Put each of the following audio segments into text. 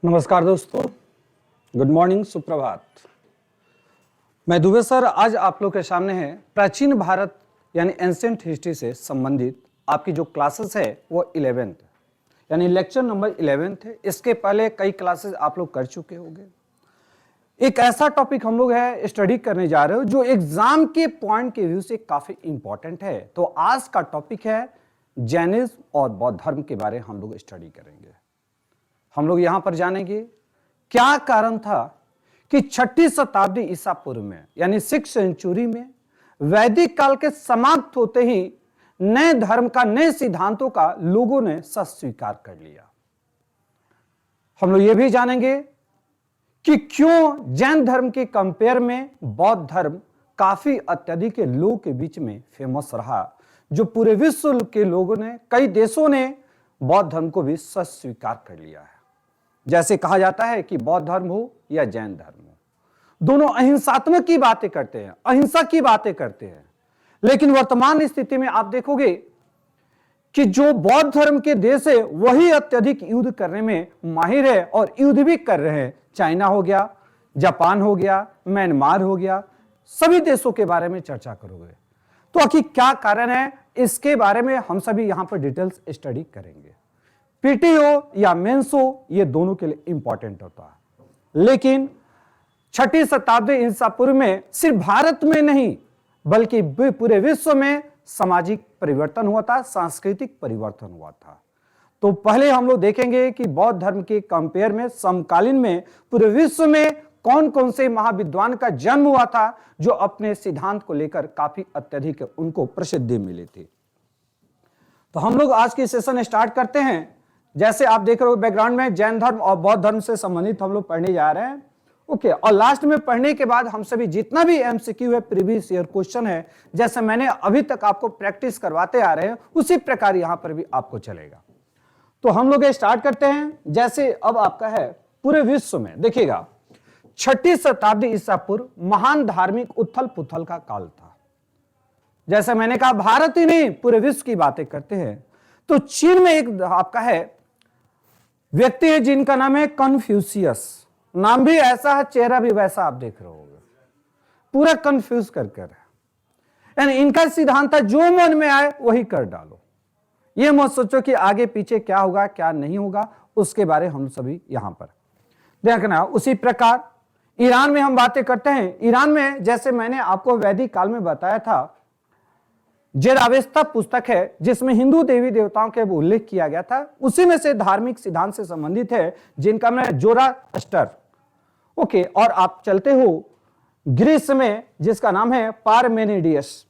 नमस्कार दोस्तों, good morning, सुप्रभात। मैं दुबे सर आज आप लोग के सामने है प्राचीन भारत यानी एंशिएंट हिस्ट्री से संबंधित आपकी जो क्लासेस है वो 11th यानी लेक्चर नंबर 11 है। इसके पहले कई क्लासेस आप लोग कर चुके होंगे। एक ऐसा टॉपिक हम लोग है स्टडी करने जा रहे हो जो एग्जाम के पॉइंट के व्यू से काफी इंपॉर्टेंट है। तो आज का टॉपिक है जैनिज्म और बौद्ध धर्म के बारे में हम लोग स्टडी करेंगे। हम लोग यहां पर जानेंगे क्या कारण था कि 6ठी शताब्दी ईसा पूर्व में यानी 6th सेंचुरी में वैदिक काल के समाप्त होते ही नए धर्म का, नए सिद्धांतों का लोगों ने स्वीकार कर लिया। हम लोग यह भी जानेंगे कि क्यों जैन धर्म के कंपेयर में बौद्ध धर्म काफी अत्यधिक लोगों के बीच में फेमस रहा, जो पूरे विश्व के लोगों ने, कई देशों ने बौद्ध धर्म को भी स्वीकार कर लिया है। जैसे कहा जाता है कि बौद्ध धर्म हो या जैन धर्म हो, दोनों अहिंसात्मक की बातें करते हैं, अहिंसा की बातें करते हैं। लेकिन वर्तमान स्थिति में आप देखोगे कि जो बौद्ध धर्म के देश है वही अत्यधिक युद्ध करने में माहिर है और युद्ध भी कर रहे हैं। चाइना हो गया, जापान हो गया, म्यांमार हो गया, सभी देशों के बारे में चर्चा करोगे तो आखिर क्या कारण है, इसके बारे में हम सभी यहां पर डिटेल्स स्टडी करेंगे। पीटी हो या मेंस हो, ये दोनों के लिए इंपॉर्टेंट होता है। लेकिन 6ठी शताब्दी ईसा पूर्व में सिर्फ भारत में नहीं बल्कि पूरे विश्व में सामाजिक परिवर्तन हुआ था, सांस्कृतिक परिवर्तन हुआ था। तो पहले हम लोग देखेंगे कि बौद्ध धर्म के कंपेयर में समकालीन में पूरे विश्व में कौन कौन से महाविद्वान का जन्म हुआ था जो अपने सिद्धांत को लेकर काफी अत्यधिक उनको प्रसिद्धि मिली थी। तो हम लोग आज की सेशन स्टार्ट करते हैं। जैसे आप देख रहे हो बैकग्राउंड में जैन धर्म और बौद्ध धर्म से संबंधित हम लोग पढ़ने जा रहे हैं। ओके, और लास्ट में पढ़ने के बाद हम सभी जितना भी एमसीक्यू है, प्रीवियस ईयर क्वेश्चन है, जैसे मैंने अभी तक आपको प्रैक्टिस करवाते आ रहे हैं उसी प्रकार यहां पर भी आपको चलेगा। तो हम लोग स्टार्ट करते हैं। जैसे अब आपका है पूरे विश्व में देखिएगा 6ठी शताब्दी ईसा पूर्व महान धार्मिक उथल पुथल का काल था। जैसे मैंने कहा भारत ही नहीं पूरे विश्व की बातें करते हैं। तो चीन में एक आपका है व्यक्ति है जिनका नाम है कन्फ्यूशियस। नाम भी ऐसा है, चेहरा भी वैसा आप देख रहे होगे, पूरा कंफ्यूज कर कर है। यानी इनका सिद्धांत था जो मन में आए वही कर डालो। ये मत सोचो कि आगे पीछे क्या होगा क्या नहीं होगा, उसके बारे हम सभी यहां पर देखना। उसी प्रकार ईरान में हम बातें करते हैं। ईरान में जैसे मैंने आपको वैदिक काल में बताया था, जेरावेस्ता पुस्तक है जिसमें हिंदू देवी देवताओं के उल्लेख किया गया था, उसी में से धार्मिक सिद्धांत से संबंधित है जिनका नाम है जोरास्टर। ओके, और आप चलते हो ग्रीस में जिसका नाम है पारमेनिडियस।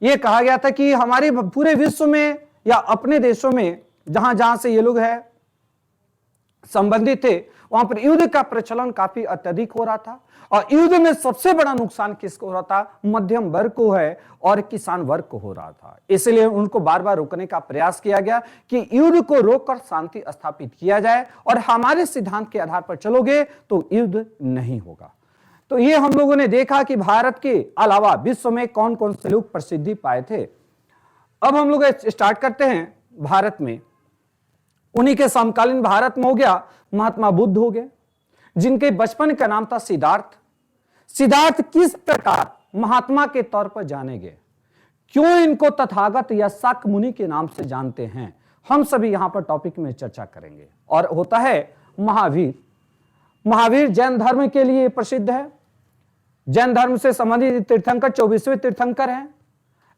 यह कहा गया था कि हमारे पूरे विश्व में या अपने देशों में जहां जहां से ये लोग है संबंधित थे वहां पर युद्ध का प्रचलन काफी अत्यधिक हो रहा था। और युद्ध में सबसे बड़ा नुकसान किसको हो रहा था? मध्यम वर्ग को है और किसान वर्ग को हो रहा था। इसलिए उनको बार बार रोकने का प्रयास किया गया कि युद्ध को रोककर शांति स्थापित किया जाए और हमारे सिद्धांत के आधार पर चलोगे तो युद्ध नहीं होगा। तो ये हम लोगों ने देखा कि भारत के अलावा विश्व में कौन कौन से लोग प्रसिद्धि पाए थे। अब हम लोग स्टार्ट करते हैं भारत में। उन्हीं के समकालीन भारत में हो गया महात्मा बुद्ध हो गए, जिनके बचपन का नाम था सिद्धार्थ। सिद्धार्थ किस प्रकार महात्मा के तौर पर जाने गए, क्यों इनको तथागत या शाक्य मुनि के नाम से जानते हैं, हम सभी यहां पर टॉपिक में चर्चा करेंगे। और होता है महावीर। महावीर जैन धर्म के लिए प्रसिद्ध है। जैन धर्म से संबंधित तीर्थंकर 24वें तीर्थंकर हैं।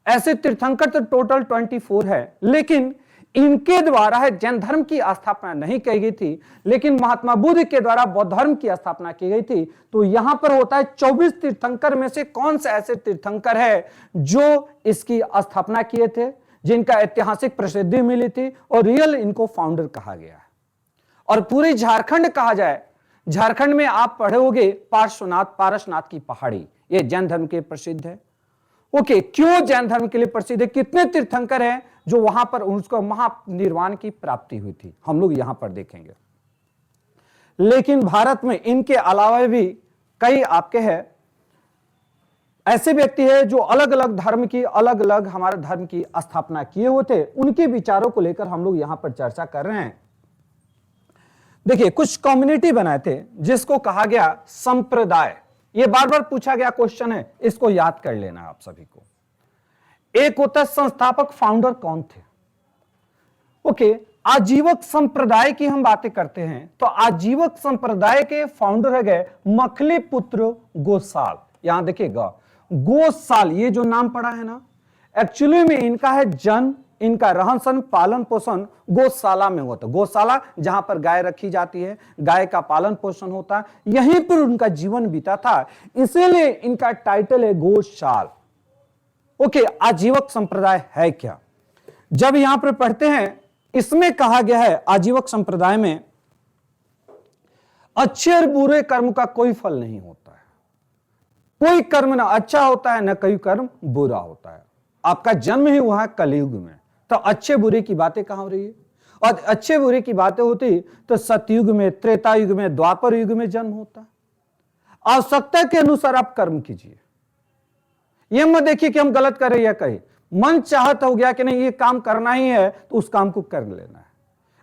ऐसे तीर्थंकर तो टोटल 24 है, लेकिन इनके द्वारा है जैन धर्म की स्थापना नहीं की गई थी, लेकिन महात्मा बुद्ध के द्वारा बौद्ध धर्म की स्थापना की गई थी। तो यहां पर होता है 24 तीर्थंकर में से कौन से ऐसे तीर्थंकर है जो इसकी स्थापना किए थे, जिनका ऐतिहासिक प्रसिद्धि मिली थी और रियल इनको फाउंडर कहा गया है। और पूरे झारखंड कहा जाए, झारखंड में आप पढ़ोगे पार्श्वनाथ, पारसनाथ की पहाड़ी, ये जैन धर्म के प्रसिद्ध है। ओके, क्यों जैन धर्म के लिए प्रसिद्ध है, कितने तीर्थंकर हैं जो वहां पर उसको महानिर्वाण की प्राप्ति हुई थी, हम लोग यहां पर देखेंगे। लेकिन भारत में इनके अलावा भी कई आपके हैं ऐसे व्यक्ति हैं जो अलग अलग धर्म की, अलग अलग हमारे धर्म की स्थापना किए हुए थे। उनके विचारों को लेकर हम लोग यहां पर चर्चा कर रहे हैं। देखिए कुछ कम्युनिटी बनाए थे जिसको कहा गया संप्रदाय। ये बार बार पूछा गया क्वेश्चन है, इसको याद कर लेना आप सभी को। एक होता है संस्थापक, फाउंडर कौन थे? ओके, आजीवक संप्रदाय की हम बातें करते हैं तो आजीवक संप्रदाय के फाउंडर है गए मखली पुत्र गोसाल। यहां देखिएगा गोसाल, ये जो नाम पड़ा है ना, एक्चुअली में इनका है जन्म, इनका रहन सहन पालन पोषण गौशाला में होता है। गौशाला जहां पर गाय रखी जाती है, गाय का पालन पोषण होता है, यहीं पर उनका जीवन बीता था, इसीलिए इनका टाइटल है गोशाल। ओके, आजीवक संप्रदाय है क्या? जब यहां पर पढ़ते हैं, इसमें कहा गया है आजीवक संप्रदाय में अच्छे और बुरे कर्म का कोई फल नहीं होता है। कोई कर्म ना अच्छा होता है, ना कोई कर्म बुरा होता है। आपका जन्म ही हुआ है कलयुग में, तो अच्छे बुरे की बातें कहां हो रही है? और अच्छे बुरे की बातें होती तो सतयुग में, त्रेता युग में, द्वापर युग में जन्म होता। आवश्यकता के अनुसार आप कर्म कीजिए। यह मत देखिए कि हम गलत कर रहे हैं, कहे मन चाहत हो गया कि नहीं ये काम करना ही है तो उस काम को कर लेना है।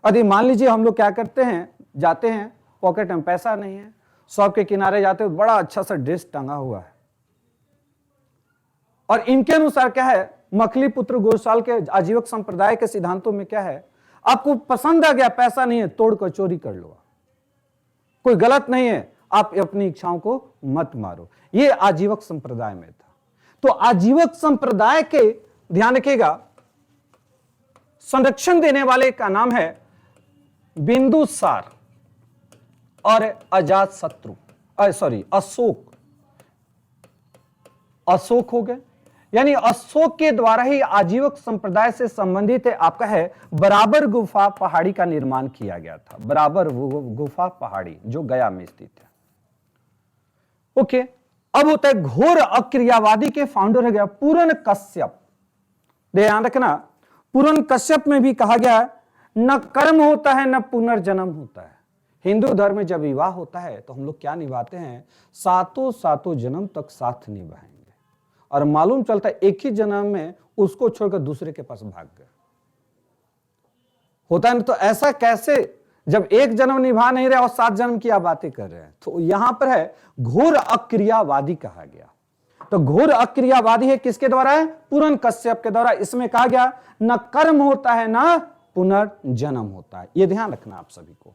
यदि मान लीजिए हम लोग क्या करते हैं, जाते हैं, पॉकेट में पैसा नहीं है, शॉप के किनारे जाते हो, बड़ा अच्छा सा ड्रेस टंगा हुआ है, और इनके अनुसार क्या है, मखली पुत्र गोसाल के आजीवक संप्रदाय के सिद्धांतों में क्या है, आपको पसंद आ गया, पैसा नहीं है, तोड़ कर चोरी कर लो, कोई गलत नहीं है, आप अपनी इच्छाओं को मत मारो। यह आजीवक संप्रदाय में था। तो आजीवक संप्रदाय के ध्यान रखिएगा संरक्षण देने वाले का नाम है बिंदुसार और अजात शत्रु, अशोक। अशोक हो गए, यानी अशोक के द्वारा ही आजीवक संप्रदाय से संबंधित है आपका है बराबर गुफा पहाड़ी का निर्माण किया गया था। बराबर गुफा पहाड़ी जो गया में स्थित है। ओके, अब होता है घोर अक्रियावादी के फाउंडर है गया पूरन कश्यप। ध्यान रखना, पूरन कश्यप में भी कहा गया न कर्म होता है न पुनर्जन्म होता है। हिंदू धर्म में जब विवाह होता है तो हम लोग क्या निभाते हैं, सातों जन्म तक साथ निभाएंगे, और मालूम चलता है एक ही जन्म में उसको छोड़कर दूसरे के पास भाग गए। होता है ना, तो ऐसा कैसे, जब एक जन्म निभा नहीं रहे और 7 जन्म की आप बातें कर रहे हैं। तो यहां पर है घोर अक्रियावादी कहा गया। तो घोर अक्रियावादी है किसके द्वारा है? पूरन कश्यप के द्वारा। इसमें कहा गया न कर्म होता है न पुनर्जन्म होता है। यह ध्यान रखना आप सभी को।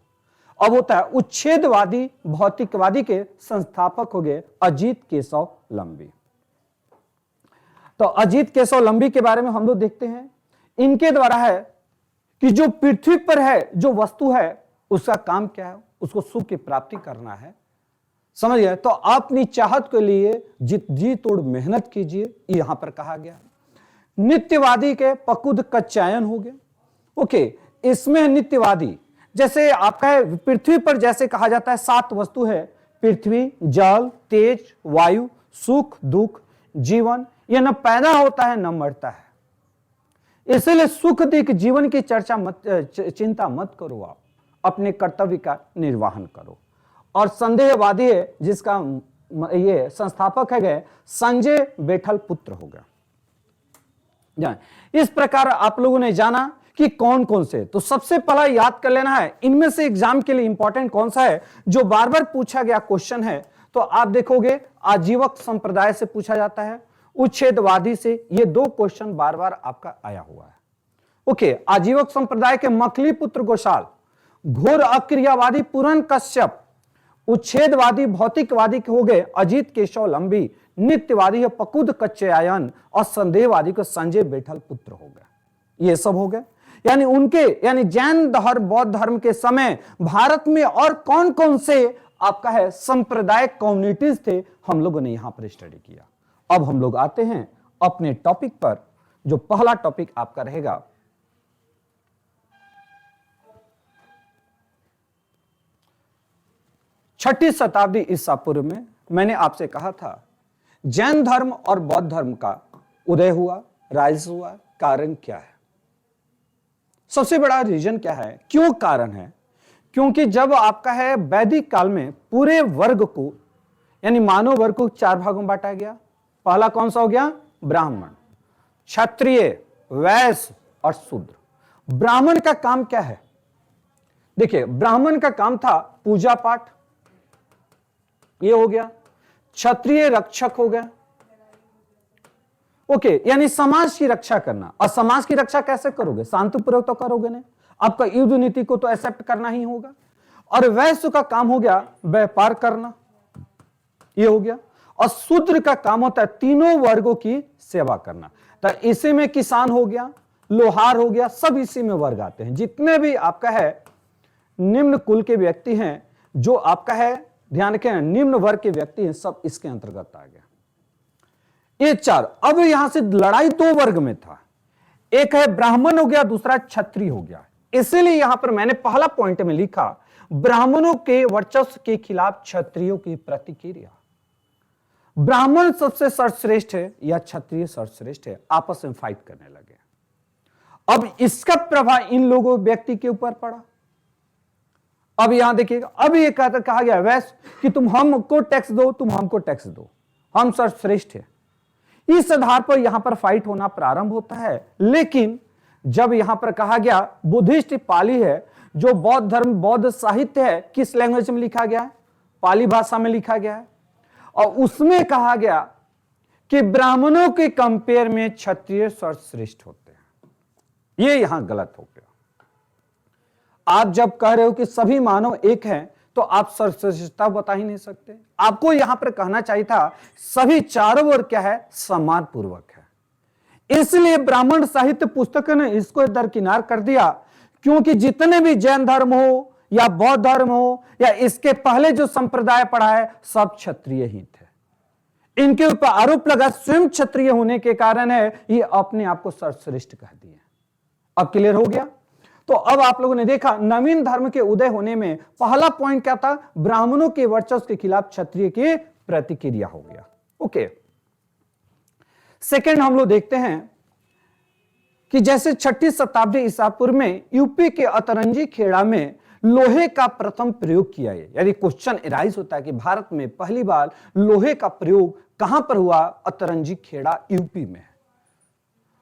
अब होता है उच्छेदवादी भौतिकवादी के संस्थापक हो गए अजीत केशव लंबी। तो अजीत केशव लंबी के बारे में हम लोग देखते हैं, इनके द्वारा है कि जो पृथ्वी पर है जो वस्तु है उसका काम क्या है, उसको सुख की प्राप्ति करना है, समझ गए? तो आप अपनी चाहत के लिए जी तोड़ मेहनत कीजिए, यहां पर कहा गया। नित्यवादी के पकुद कच्चायन हो गए। ओके, इसमें नित्यवादी जैसे आपका है पृथ्वी पर जैसे कहा जाता है 7 वस्तु है, पृथ्वी, जल, तेज, वायु, सुख, दुख, जीवन, यह न पैदा होता है न मरता है। इसलिए सुख दुख जीवन की चिंता मत करो, आप अपने कर्तव्य का निर्वहन करो। और संदेहवादी है जिसका ये संस्थापक है गए संजय बेठल पुत्र हो गया। इस प्रकार आप लोगों ने जाना कि कौन कौन से, तो सबसे पहला याद कर लेना है इनमें से एग्जाम के लिए इंपॉर्टेंट कौन सा है जो बार बार पूछा गया क्वेश्चन है। तो आप देखोगे आजीवक संप्रदाय से पूछा जाता है, उच्छेदवादी से, ये 2 क्वेश्चन बार बार आपका आया हुआ है। ओके, आजीवक संप्रदाय के मखली पुत्र गोसाल, घोर अक्रियावादी पूरन कश्यप, उच्छेदवादी भौतिकवादी के हो गए अजीत केशव लंबी, नित्यवादी है पकुद कच्चायन, और संदेहवादी को संजय बेठल पुत्र हो गया। ये सब हो गए, यानी उनके यानी जैन धर्म बौद्ध धर्म के समय भारत में और कौन कौन से आपका है सांप्रदायिक कम्युनिटीज थे, हम लोगों ने यहां पर स्टडी किया। अब हम लोग आते हैं अपने टॉपिक पर, जो पहला टॉपिक आपका रहेगा 6वीं शताब्दी ईसा पूर्व में। मैंने आपसे कहा था जैन धर्म और बौद्ध धर्म का उदय हुआ, राइज हुआ, कारण क्या है? सबसे बड़ा रीजन क्या है, क्यों कारण है? क्योंकि जब आपका है वैदिक काल में पूरे वर्ग को यानी मानव वर्ग को 4 भागों में बांटा गया। पहला कौन सा हो गया? ब्राह्मण, क्षत्रिय, वैश्य और शूद्र। ब्राह्मण का काम क्या है? देखिए, ब्राह्मण का काम था पूजा पाठ, ये हो गया। क्षत्रिय रक्षक हो गया, ओके, यानी समाज की रक्षा करना। और समाज की रक्षा कैसे करोगे? शांतिपूर्वक तो करोगे नहीं, आपका युद्ध नीति को तो एक्सेप्ट करना ही होगा। और वैश्य का काम हो गया व्यापार करना, ये हो गया। और शूद्र का काम होता है तीनों वर्गों की सेवा करना। तो इसी में किसान हो गया, लोहार हो गया, सब इसी में वर्ग आते हैं। जितने भी आपका है निम्न कुल के व्यक्ति हैं, जो आपका है ध्यान रखें निम्न वर्ग के व्यक्ति हैं, सब इसके अंतर्गत आ गया। ये चार। अब यहां से लड़ाई दो वर्ग में था, एक है ब्राह्मण हो गया, दूसरा क्षत्रिय हो गया। इसीलिए यहां पर मैंने पहला पॉइंट में लिखा ब्राह्मणों के वर्चस्व के खिलाफ क्षत्रियों की प्रतिक्रिया। ब्राह्मण सबसे सर्वश्रेष्ठ है या क्षत्रिय सर्वश्रेष्ठ है, आपस में फाइट करने लगे। अब इसका प्रभाव इन लोगों व्यक्ति के ऊपर पड़ा। अब यहां देखिएगा, अब ये कहा गया वैश्य कि तुम हमको टैक्स दो, तुम हमको टैक्स दो, हम सर्वश्रेष्ठ है। इस आधार पर यहां पर फाइट होना प्रारंभ होता है। लेकिन जब यहां पर कहा गया बुद्धिस्ट पाली है, जो बौद्ध धर्म बौद्ध साहित्य है, किस लैंग्वेज में लिखा गया है? पाली भाषा में लिखा गया है। और उसमें कहा गया कि ब्राह्मणों के कंपेयर में क्षत्रिय सर्वश्रेष्ठ होते हैं। ये यहां गलत हो गया। आप जब कह रहे हो कि सभी मानव एक हैं, तो आप सर्वश्रेष्ठता बता ही नहीं सकते। आपको यहां पर कहना चाहिए था सभी चारों ओर क्या है, सम्मान पूर्वक है। इसलिए ब्राह्मण साहित्य पुस्तक ने इसको दरकिनार कर दिया, क्योंकि जितने भी जैन धर्म हो या बौद्ध धर्म हो या इसके पहले जो संप्रदाय पढ़ा है, सब क्षत्रिय ही थे। इनके ऊपर आरोप लगा स्वयं क्षत्रिय होने के कारण है, ये अपने आप को सर्वश्रेष्ठ कह दिए। अब क्लियर हो गया? तो अब आप लोगों ने देखा नवीन धर्म के उदय होने में पहला पॉइंट क्या था? ब्राह्मणों के वर्चस्व के खिलाफ क्षत्रिय की प्रतिक्रिया हो गया। ओके, सेकंड हम लोग देखते हैं कि जैसे 6ठी शताब्दी ईसा पूर्व में यूपी के अतरंजी खेड़ा में लोहे का प्रथम प्रयोग किया है। यानी क्वेश्चन एराइज होता है कि भारत में पहली बार लोहे का प्रयोग कहां पर हुआ? अतरंजी खेड़ा यूपी में।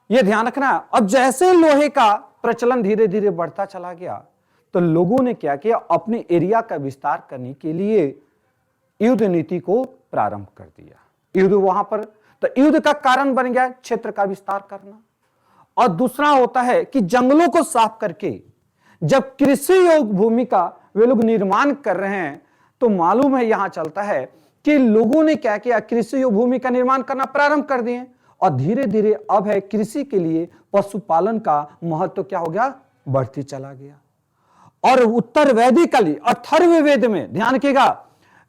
यह ध्यान रखना। अब जैसे लोहे का प्रचलन धीरे धीरे बढ़ता चला गया, तो लोगों ने क्या किया? अपने एरिया का विस्तार करने के लिए युद्ध नीति को प्रारंभ कर दिया। युद्ध वहां पर, तो युद्ध का कारण बन गया क्षेत्र का विस्तार करना। और दूसरा होता है कि जंगलों को साफ करके जब कृषि योग्य भूमि का वे लोग निर्माण कर रहे हैं, तो मालूम है यहां चलता है कि लोगों ने क्या किया? कृषि योग्य भूमि का निर्माण करना प्रारंभ कर दिए। और धीरे धीरे अब है कृषि के लिए पशुपालन का महत्व क्या हो गया? बढ़ती चला गया। और उत्तर वैदिक काली अथर्ववेद में ध्यान रखिएगा,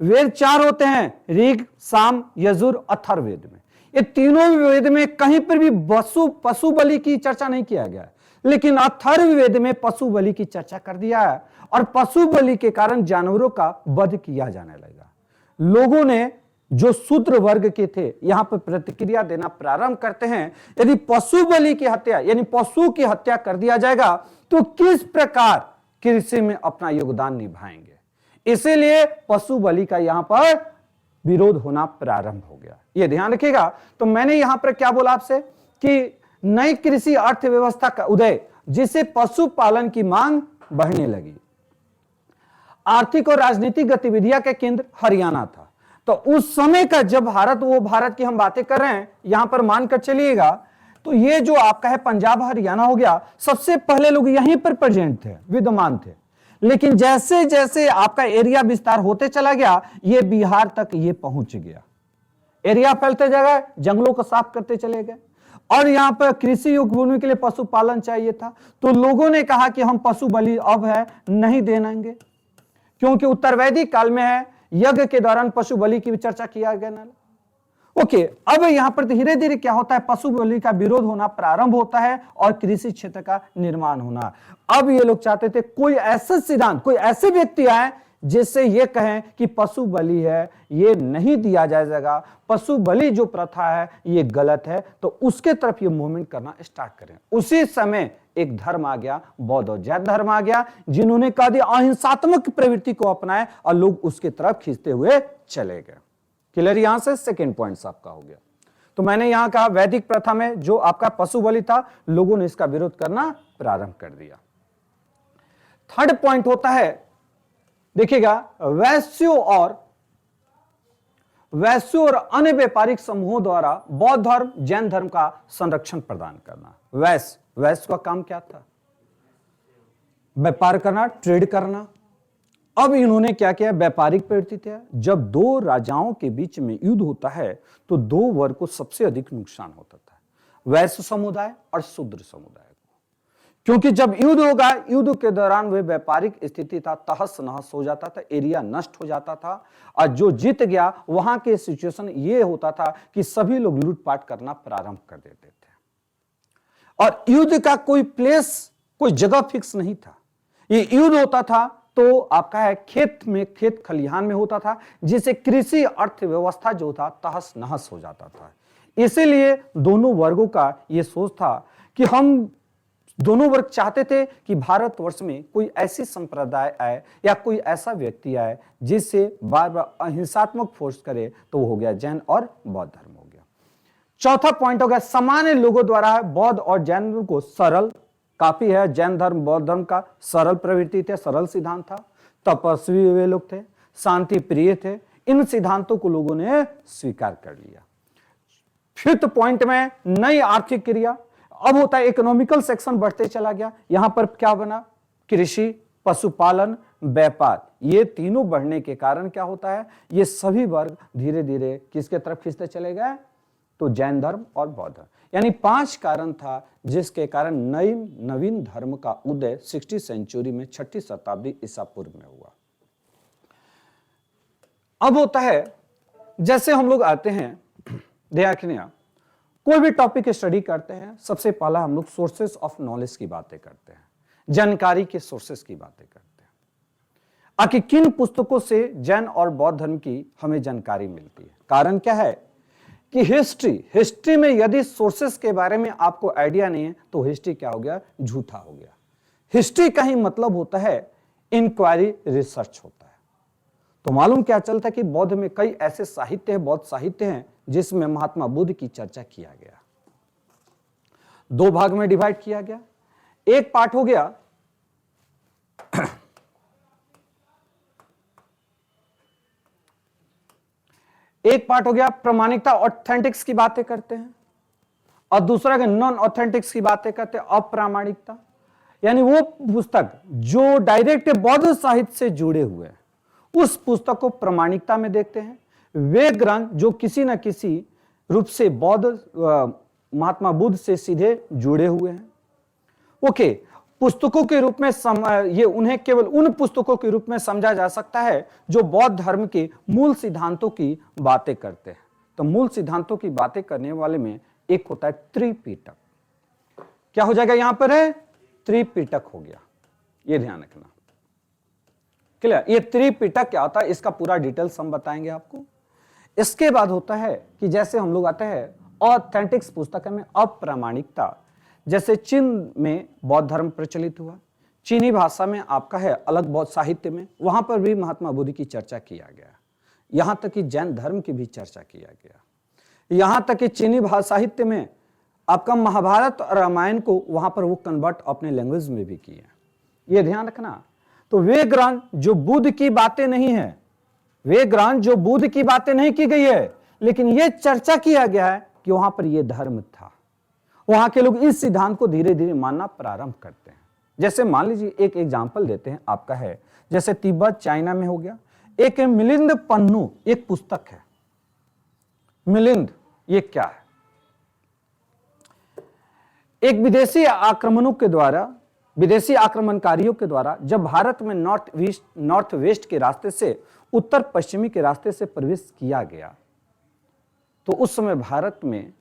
वेद 4 होते हैं, ऋग साम यजुर अथर्ववेद में। ये तीनों वेद में कहीं पर भी पशु बलि की चर्चा नहीं किया गया है, लेकिन अथर्ववेद में पशु बलि की चर्चा कर दिया है। और पशु बलि के कारण जानवरों का वध किया जाने लगा। लोगों ने जो शूद्र वर्ग के थे यहां पर प्रतिक्रिया देना प्रारंभ करते हैं, यदि पशु बलि की हत्या यानी पशु की हत्या कर दिया जाएगा, तो किस प्रकार कृषि में अपना योगदान निभाएंगे? इसीलिए पशु बलि का यहां पर विरोध होना प्रारंभ हो गया। यह ध्यान रखिएगा। तो मैंने यहां पर क्या बोला आपसे कि नई कृषि अर्थव्यवस्था का उदय, जिससे पशुपालन की मांग बढ़ने लगी। आर्थिक और राजनीतिक गतिविधियां का केंद्र हरियाणा था। तो उस समय का जब भारत की हम बातें कर रहे हैं, यहां पर मानकर चलिएगा, तो ये जो आपका है पंजाब हरियाणा हो गया, सबसे पहले लोग यहीं पर प्रेजेंट थे, विद्यमान थे। लेकिन जैसे जैसे आपका एरिया विस्तार होते चला गया, ये बिहार तक ये पहुंच गया। एरिया फैलते जगह जंगलों को साफ करते चले गए। और यहां पर कृषि योग्य भूमि के लिए पशुपालन चाहिए था, तो लोगों ने कहा कि हम पशु बलि अब है नहीं देंगे, क्योंकि उत्तर वैदिक काल में है यज्ञ के दौरान पशु बलि की भी चर्चा किया गया ना। ओके, अब यहां पर धीरे धीरे क्या होता है? पशु बलि का विरोध होना प्रारंभ होता है और कृषि क्षेत्र का निर्माण होना। अब ये लोग चाहते थे कोई ऐसे सिद्धांत, कोई ऐसे व्यक्ति आए जिससे ये कहें कि पशु बलि है ये नहीं दिया जाएगा, पशु बलि जो प्रथा है ये गलत है, तो उसके तरफ ये मूवमेंट करना स्टार्ट करें। उसी समय एक धर्म आ गया, बौद्ध और जैन धर्म आ गया, जिन्होंने कहा दिया अहिंसात्मक प्रवृत्ति को अपनाए और लोग उसके तरफ खींचते हुए चले गए। क्लियर? यहां से सेकेंड पॉइंट आपका हो गया। तो मैंने यहां कहा वैदिक प्रथा में जो आपका पशु बलि था, लोगों ने इसका विरोध करना प्रारंभ कर दिया। थर्ड पॉइंट होता है, देखिएगा, वैश्यों और अन्य व्यापारिक समूहों द्वारा बौद्ध धर्म जैन धर्म का संरक्षण प्रदान करना। वैश्य का काम क्या था? व्यापार करना, ट्रेड करना। अब इन्होंने क्या किया? व्यापारिक प्रवृत्ति थे। जब दो राजाओं के बीच में युद्ध होता है तो दो वर्ग को सबसे अधिक नुकसान होता था, वैश्य समुदाय और शूद्र समुदाय को, क्योंकि जब युद्ध होगा, युद्ध के दौरान वह व्यापारिक स्थिति था तहस नहस हो जाता था, एरिया नष्ट हो जाता था, और जो जीत गया वहां के सिचुएशन ये होता था कि सभी लोग लूटपाट करना प्रारंभ कर देते थे। और युद्ध का कोई प्लेस, कोई जगह फिक्स नहीं था। ये युद्ध होता था तो आपका है खेत खलिहान में होता था, जिससे कृषि अर्थव्यवस्था जो था तहस नहस हो जाता था। इसीलिए दोनों वर्गों का यह सोच था कि हम दोनों वर्ग चाहते थे कि भारतवर्ष में कोई ऐसी संप्रदाय आए या कोई ऐसा व्यक्ति आए जिससे बार बार अहिंसात्मक फोर्स करे, तो वो हो गया जैन और बौद्ध धर्म हो गया। चौथा पॉइंट हो गया, सामान्य लोगों द्वारा बौद्ध और जैन को सरल, काफी है, जैन धर्म बौद्ध धर्म का सरल प्रवृत्ति थे, सरल सिद्धांत था, तपस्वी वे लोग थे, शांति प्रिय थे, इन सिद्धांतों को लोगों ने स्वीकार कर लिया। फिफ्थ पॉइंट में नई आर्थिक क्रिया, अब होता है इकोनॉमिकल सेक्शन बढ़ते चला गया। यहां पर क्या बना? कृषि, पशुपालन, व्यापार, ये तीनों बढ़ने के कारण क्या होता है, ये सभी वर्ग धीरे धीरे किसके तरफ खींचते चले गए? तो जैन धर्म और बौद्ध धर्म। यानी 5 कारण था जिसके कारण नवीन धर्म का उदय 60 सेंचुरी में, 6ठी शताब्दी ईसा पूर्व में हुआ। अब होता है, जैसे हम लोग आते हैं, देखिए कोई भी टॉपिक स्टडी करते हैं, सबसे पहला हम लोग सोर्सेस ऑफ नॉलेज की बातें करते हैं, जानकारी के सोर्सेस की बातें करते हैं। आखिर किन पुस्तकों से जैन और बौद्ध धर्म की हमें जानकारी मिलती है? कारण क्या है कि हिस्ट्री में यदि सोर्सेस के बारे में आपको आइडिया नहीं है तो हिस्ट्री क्या हो गया? झूठा हो गया। हिस्ट्री का ही मतलब होता है इंक्वायरी, रिसर्च होता है। तो मालूम क्या चलता है कि बौद्ध में कई ऐसे साहित्य हैं, बौद्ध साहित्य हैं जिसमें महात्मा बुद्ध की चर्चा किया गया। 2 भाग में डिवाइड किया गया। एक पार्ट हो गया प्रामाणिकता, ऑथेंटिक्स की बातें करते हैं, और दूसरा नॉन ऑथेंटिक्स की बातें करते हैं, अप्रामाणिकता। यानी वो पुस्तक जो डायरेक्ट बौद्ध साहित्य से जुड़े हुए हैं उस पुस्तक को प्रामाणिकता में देखते हैं। वे ग्रंथ जो किसी न किसी रूप से बौद्ध महात्मा बुद्ध से सीधे जुड़े हुए हैं, ओके, पुस्तकों के रूप में ये उन्हें केवल उन पुस्तकों के रूप में समझा जा सकता है जो बौद्ध धर्म के मूल सिद्धांतों की बातें करते हैं। तो मूल सिद्धांतों की बातें करने वाले में एक होता है त्रिपिटक। क्या हो जाएगा यहां पर? है त्रिपिटक हो गया, ये ध्यान रखना। क्लियर? ये त्रिपिटक क्या होता है, इसका पूरा डिटेल्स हम बताएंगे आपको। इसके बाद होता है कि जैसे हम लोग आते हैं ऑथेंटिक्स पुस्तक में अप्रामाणिकता, जैसे चीन में बौद्ध धर्म प्रचलित हुआ, चीनी भाषा में आपका है अलग बौद्ध साहित्य में, वहां पर भी महात्मा बुद्ध की चर्चा किया गया। यहां तक कि जैन धर्म की भी चर्चा किया गया। यहां तक कि चीनी भाषा साहित्य में आपका महाभारत और रामायण को वहां पर वो कन्वर्ट अपने लैंग्वेज में भी किए। ये ध्यान रखना। तो वे ग्रंथ जो बुद्ध की बातें नहीं है, वे ग्रंथ जो बुद्ध की बातें नहीं की गई है, लेकिन यह चर्चा किया गया है कि वहां पर यह धर्म था। वहां के लोग इस सिद्धांत को धीरे धीरे मानना प्रारंभ करते हैं। जैसे मान लीजिए एक एग्जाम्पल देते हैं आपका है, जैसे तिब्बत चाइना में हो गया, एक मिलिंद पन्नू एक पुस्तक है। मिलिंद ये क्या है? एक विदेशी आक्रमणकारियों के द्वारा जब भारत में नॉर्थ वेस्ट के रास्ते से उत्तर पश्चिमी के रास्ते से प्रवेश किया गया, तो उस समय भारत में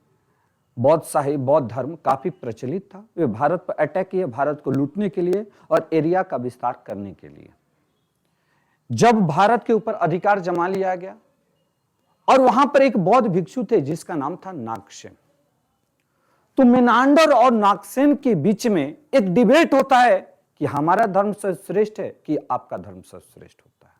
बौद्ध धर्म काफी प्रचलित था। वे भारत पर अटैक किए, भारत को लूटने के लिए और एरिया का विस्तार करने के लिए। जब भारत के ऊपर अधिकार जमा लिया गया, और वहां पर एक बौद्ध भिक्षु थे जिसका नाम था नागसेन। तो मेनांडर और नागसेन के बीच में एक डिबेट होता है कि हमारा धर्म सर्वश्रेष्ठ है कि आपका धर्म सर्वश्रेष्ठ होता है।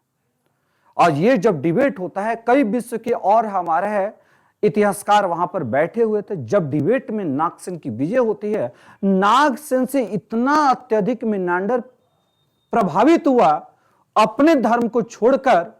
और ये जब डिबेट होता है, कई विश्व के और हमारे है इतिहासकार वहां पर बैठे हुए थे। जब डिबेट में नागसेन की विजय होती है, नागसेन से इतना अत्यधिक मेनांडर प्रभावित हुआ, अपने धर्म को छोड़कर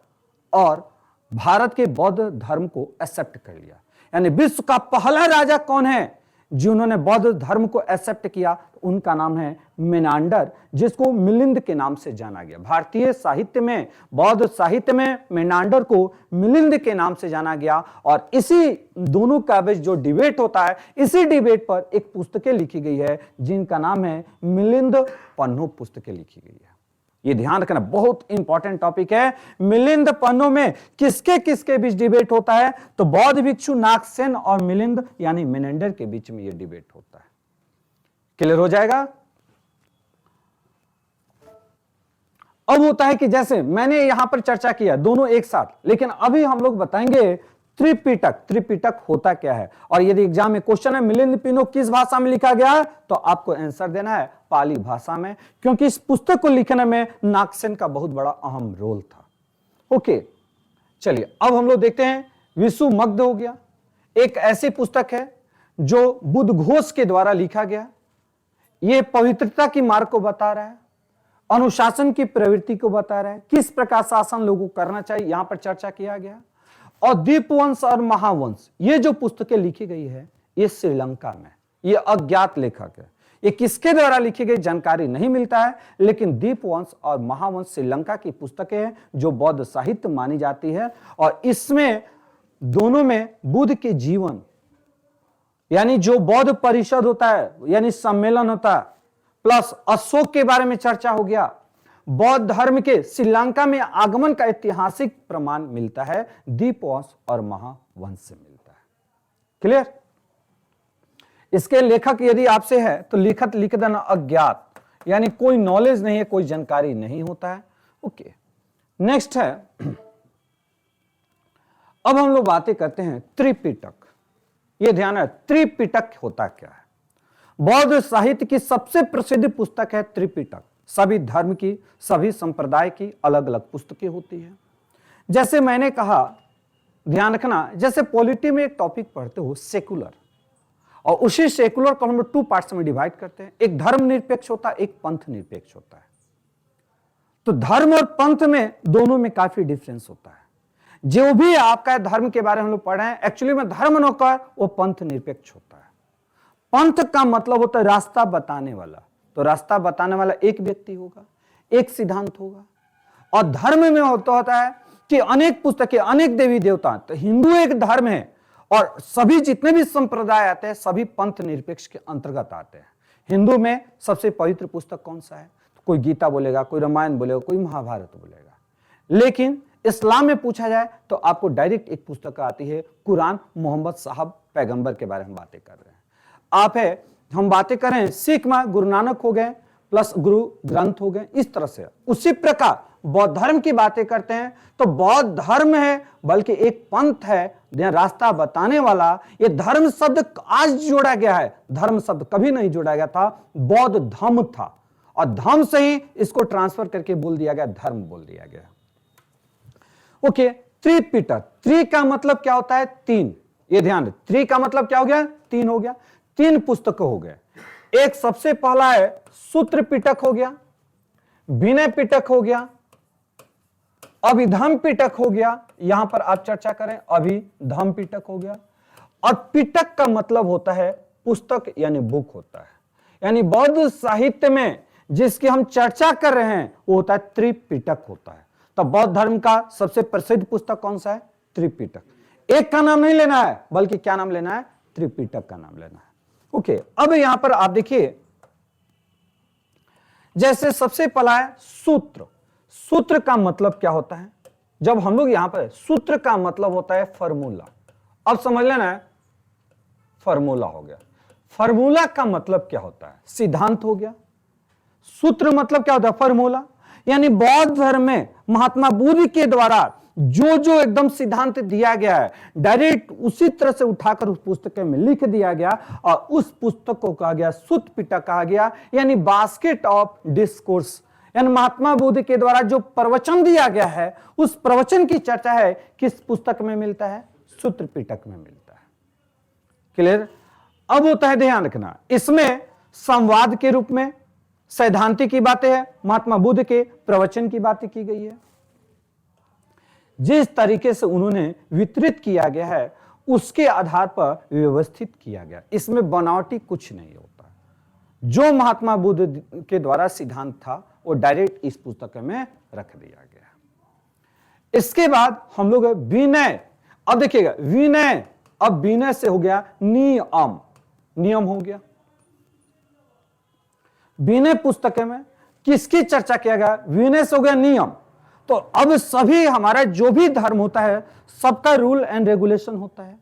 और भारत के बौद्ध धर्म को एक्सेप्ट कर लिया। यानी विश्व का पहला राजा कौन है जिन्होंने बौद्ध धर्म को एक्सेप्ट किया? उनका नाम है मेनांडर, जिसको मिलिंद के नाम से जाना गया। भारतीय साहित्य में, बौद्ध साहित्य में मेनांडर को मिलिंद के नाम से जाना गया। और इसी दोनों का बीच जो डिबेट होता है, इसी डिबेट पर एक पुस्तकें लिखी गई है जिनका नाम है मिलिंद पन्नो पुस्तकें लिखी गई है। ये ध्यान रखना, बहुत इंपॉर्टेंट टॉपिक है। मिलिंद पन्नो में किसके किसके बीच डिबेट होता है? तो बौद्ध भिक्षु नागसेन और मिलिंद यानी मेनेंडर के बीच में ये डिबेट होता है। क्लियर हो जाएगा? अब होता है कि जैसे मैंने यहां पर चर्चा किया दोनों एक साथ, लेकिन अभी हम लोग बताएंगे त्रिपिटक। त्रिपिटक होता क्या है? और यदि एग्जाम में क्वेश्चन है मिलिंद पन्नो किस भाषा में लिखा गया है, तो आपको आंसर देना है पाली भाषा में, क्योंकि इस पुस्तक को लिखने में नागसेन का बहुत बड़ा अहम रोल था। ओके, चलिए अब हम लोग देखते हैं विसुमग्ध हो गया। एक ऐसी पुस्तक है जो बुद्ध घोष के द्वारा लिखा गया। यह पवित्रता की मार्ग को बता रहा है, अनुशासन की प्रवृत्ति को बता रहा है, किस प्रकार शासन लोगों को करना चाहिए, यहां पर चर्चा किया गया। और दीपवंश और महावंश, ये जो पुस्तकें लिखी गई है ये श्रीलंका में, ये अज्ञात लेखक है। ये किसके द्वारा लिखी गई जानकारी नहीं मिलता है, लेकिन दीपवंश और महावंश श्रीलंका की पुस्तकें हैं जो बौद्ध साहित्य मानी जाती है। और इसमें दोनों में बुद्ध के जीवन, यानी जो बौद्ध परिषद होता है यानी सम्मेलन होता है, प्लस अशोक के बारे में चर्चा हो गया। बौद्ध धर्म के श्रीलंका में आगमन का ऐतिहासिक प्रमाण मिलता है दीपवंश और महावंश से मिलता है। क्लियर? इसके लेखक यदि आपसे है तो लिखत लिख देना अज्ञात, यानी कोई नॉलेज नहीं है, कोई जानकारी नहीं होता है। ओके, नेक्स्ट है, अब हम लोग बातें करते हैं त्रिपिटक। ये ध्यान है, त्रिपिटक होता क्या है? बौद्ध साहित्य की सबसे प्रसिद्ध पुस्तक है त्रिपिटक। सभी धर्म की, सभी संप्रदाय की अलग अलग पुस्तकें होती है। जैसे मैंने कहा, ध्यान रखना, जैसे पॉलिटी में एक टॉपिक पढ़ते हो सेकुलर, और उसी सेकुलर को हम लोग 2 पार्ट्स में डिवाइड करते हैं। एक धर्म निरपेक्ष होता है, एक पंथ निरपेक्ष होता है। तो धर्म और पंथ में दोनों में काफी डिफरेंस होता है। जो भी आपका धर्म के बारे में हम लोग पढ़ रहे हैं, एक्चुअली में धर्म नौकर वो पंथ निरपेक्ष होता है। पंथ का मतलब होता है रास्ता बताने वाला। तो रास्ता बताने वाला एक व्यक्ति होगा, एक सिद्धांत होगा। और धर्म में होता है कि अनेक पुस्तकें, अनेक देवी देवता। तो हिंदू एक धर्म है और सभी जितने भी संप्रदाय आते हैं सभी पंथ निरपेक्ष के अंतर्गत आते हैं। हिंदू में सबसे पवित्र पुस्तक कौन सा है? तो कोई गीता बोलेगा, कोई रामायण बोलेगा, कोई महाभारत बोलेगा। लेकिन इस्लाम में पूछा जाए तो आपको डायरेक्ट एक पुस्तक आती है कुरान, मोहम्मद साहब पैगंबर के बारे में बातें कर रहे हैं। आप है, हम बातें कर रहे हैं सिख में गुरु नानक हो गए, प्लस गुरु ग्रंथ हो गए, इस तरह से। उसी प्रकार बौद्ध धर्म की बातें करते हैं तो बौद्ध धर्म है बल्कि एक पंथ है, रास्ता बताने वाला। ये धर्म शब्द आज जोड़ा गया है, धर्म शब्द कभी नहीं जोड़ा गया था, बौद्ध धम्म था। और धम्म से ही इसको ट्रांसफर करके बोल दिया गया, धर्म बोल दिया गया। ओके, त्रिपिटक, त्रि का मतलब क्या होता है? 3। ये ध्यान, त्रि का मतलब क्या हो गया? 3 हो गया। 3 पुस्तक हो गए। एक सबसे पहला है सूत्र पिटक हो गया, विनय पिटक हो गया, अभिधम्म पिटक हो गया। यहां पर आप चर्चा करें, अभिधम्म पिटक हो गया। और पिटक का मतलब होता है पुस्तक यानी बुक होता है। यानी बौद्ध साहित्य में जिसकी हम चर्चा कर रहे हैं वो होता है त्रिपिटक होता है। तो बौद्ध धर्म का सबसे प्रसिद्ध पुस्तक कौन सा है? त्रिपिटक। एक का नाम नहीं लेना है बल्कि क्या नाम लेना है? त्रिपिटक का नाम लेना है। ओके, अब यहां पर आप देखिए, जैसे सबसे पहला है सूत्र। सूत्र का मतलब क्या होता है? जब हम लोग यहां पर, सूत्र का मतलब होता है फार्मूला। अब समझ लेना है, फार्मूला हो गया। फार्मूला का मतलब क्या होता है? सिद्धांत हो गया। सूत्र मतलब क्या होता है? फार्मूला। यानी बौद्ध धर्म में महात्मा बुद्ध के द्वारा जो जो एकदम सिद्धांत दिया गया है, डायरेक्ट उसी तरह से उठाकर उस पुस्तक में लिख दिया गया और उस पुस्तक को कहा गया सूत्र पिटक कहा गया, यानी बास्केट ऑफ डिस्कोर्स। यानी महात्मा बुद्ध के द्वारा जो प्रवचन दिया गया है उस प्रवचन की चर्चा है किस पुस्तक में मिलता है? सूत्र पिटक में मिलता है। क्लियर? अब होता है, ध्यान रखना, इसमें संवाद के रूप में, सैद्धांतिक की बातें हैं, महात्मा बुद्ध के प्रवचन की बातें की गई है। जिस तरीके से उन्होंने वितरित किया गया है उसके आधार पर व्यवस्थित किया गया, इसमें बनावटी कुछ नहीं होता। जो महात्मा बुद्ध के द्वारा सिद्धांत था वो डायरेक्ट इस पुस्तक में रख दिया गया। इसके बाद हम लोग विनय, अब देखिएगा विनय, अब विनय से हो गया नियम, नियम हो गया। विनय पुस्तक में किसकी चर्चा किया गया? विनय से हो गया नियम। तो अब सभी हमारा जो भी धर्म होता है सबका रूल एंड रेगुलेशन होता है,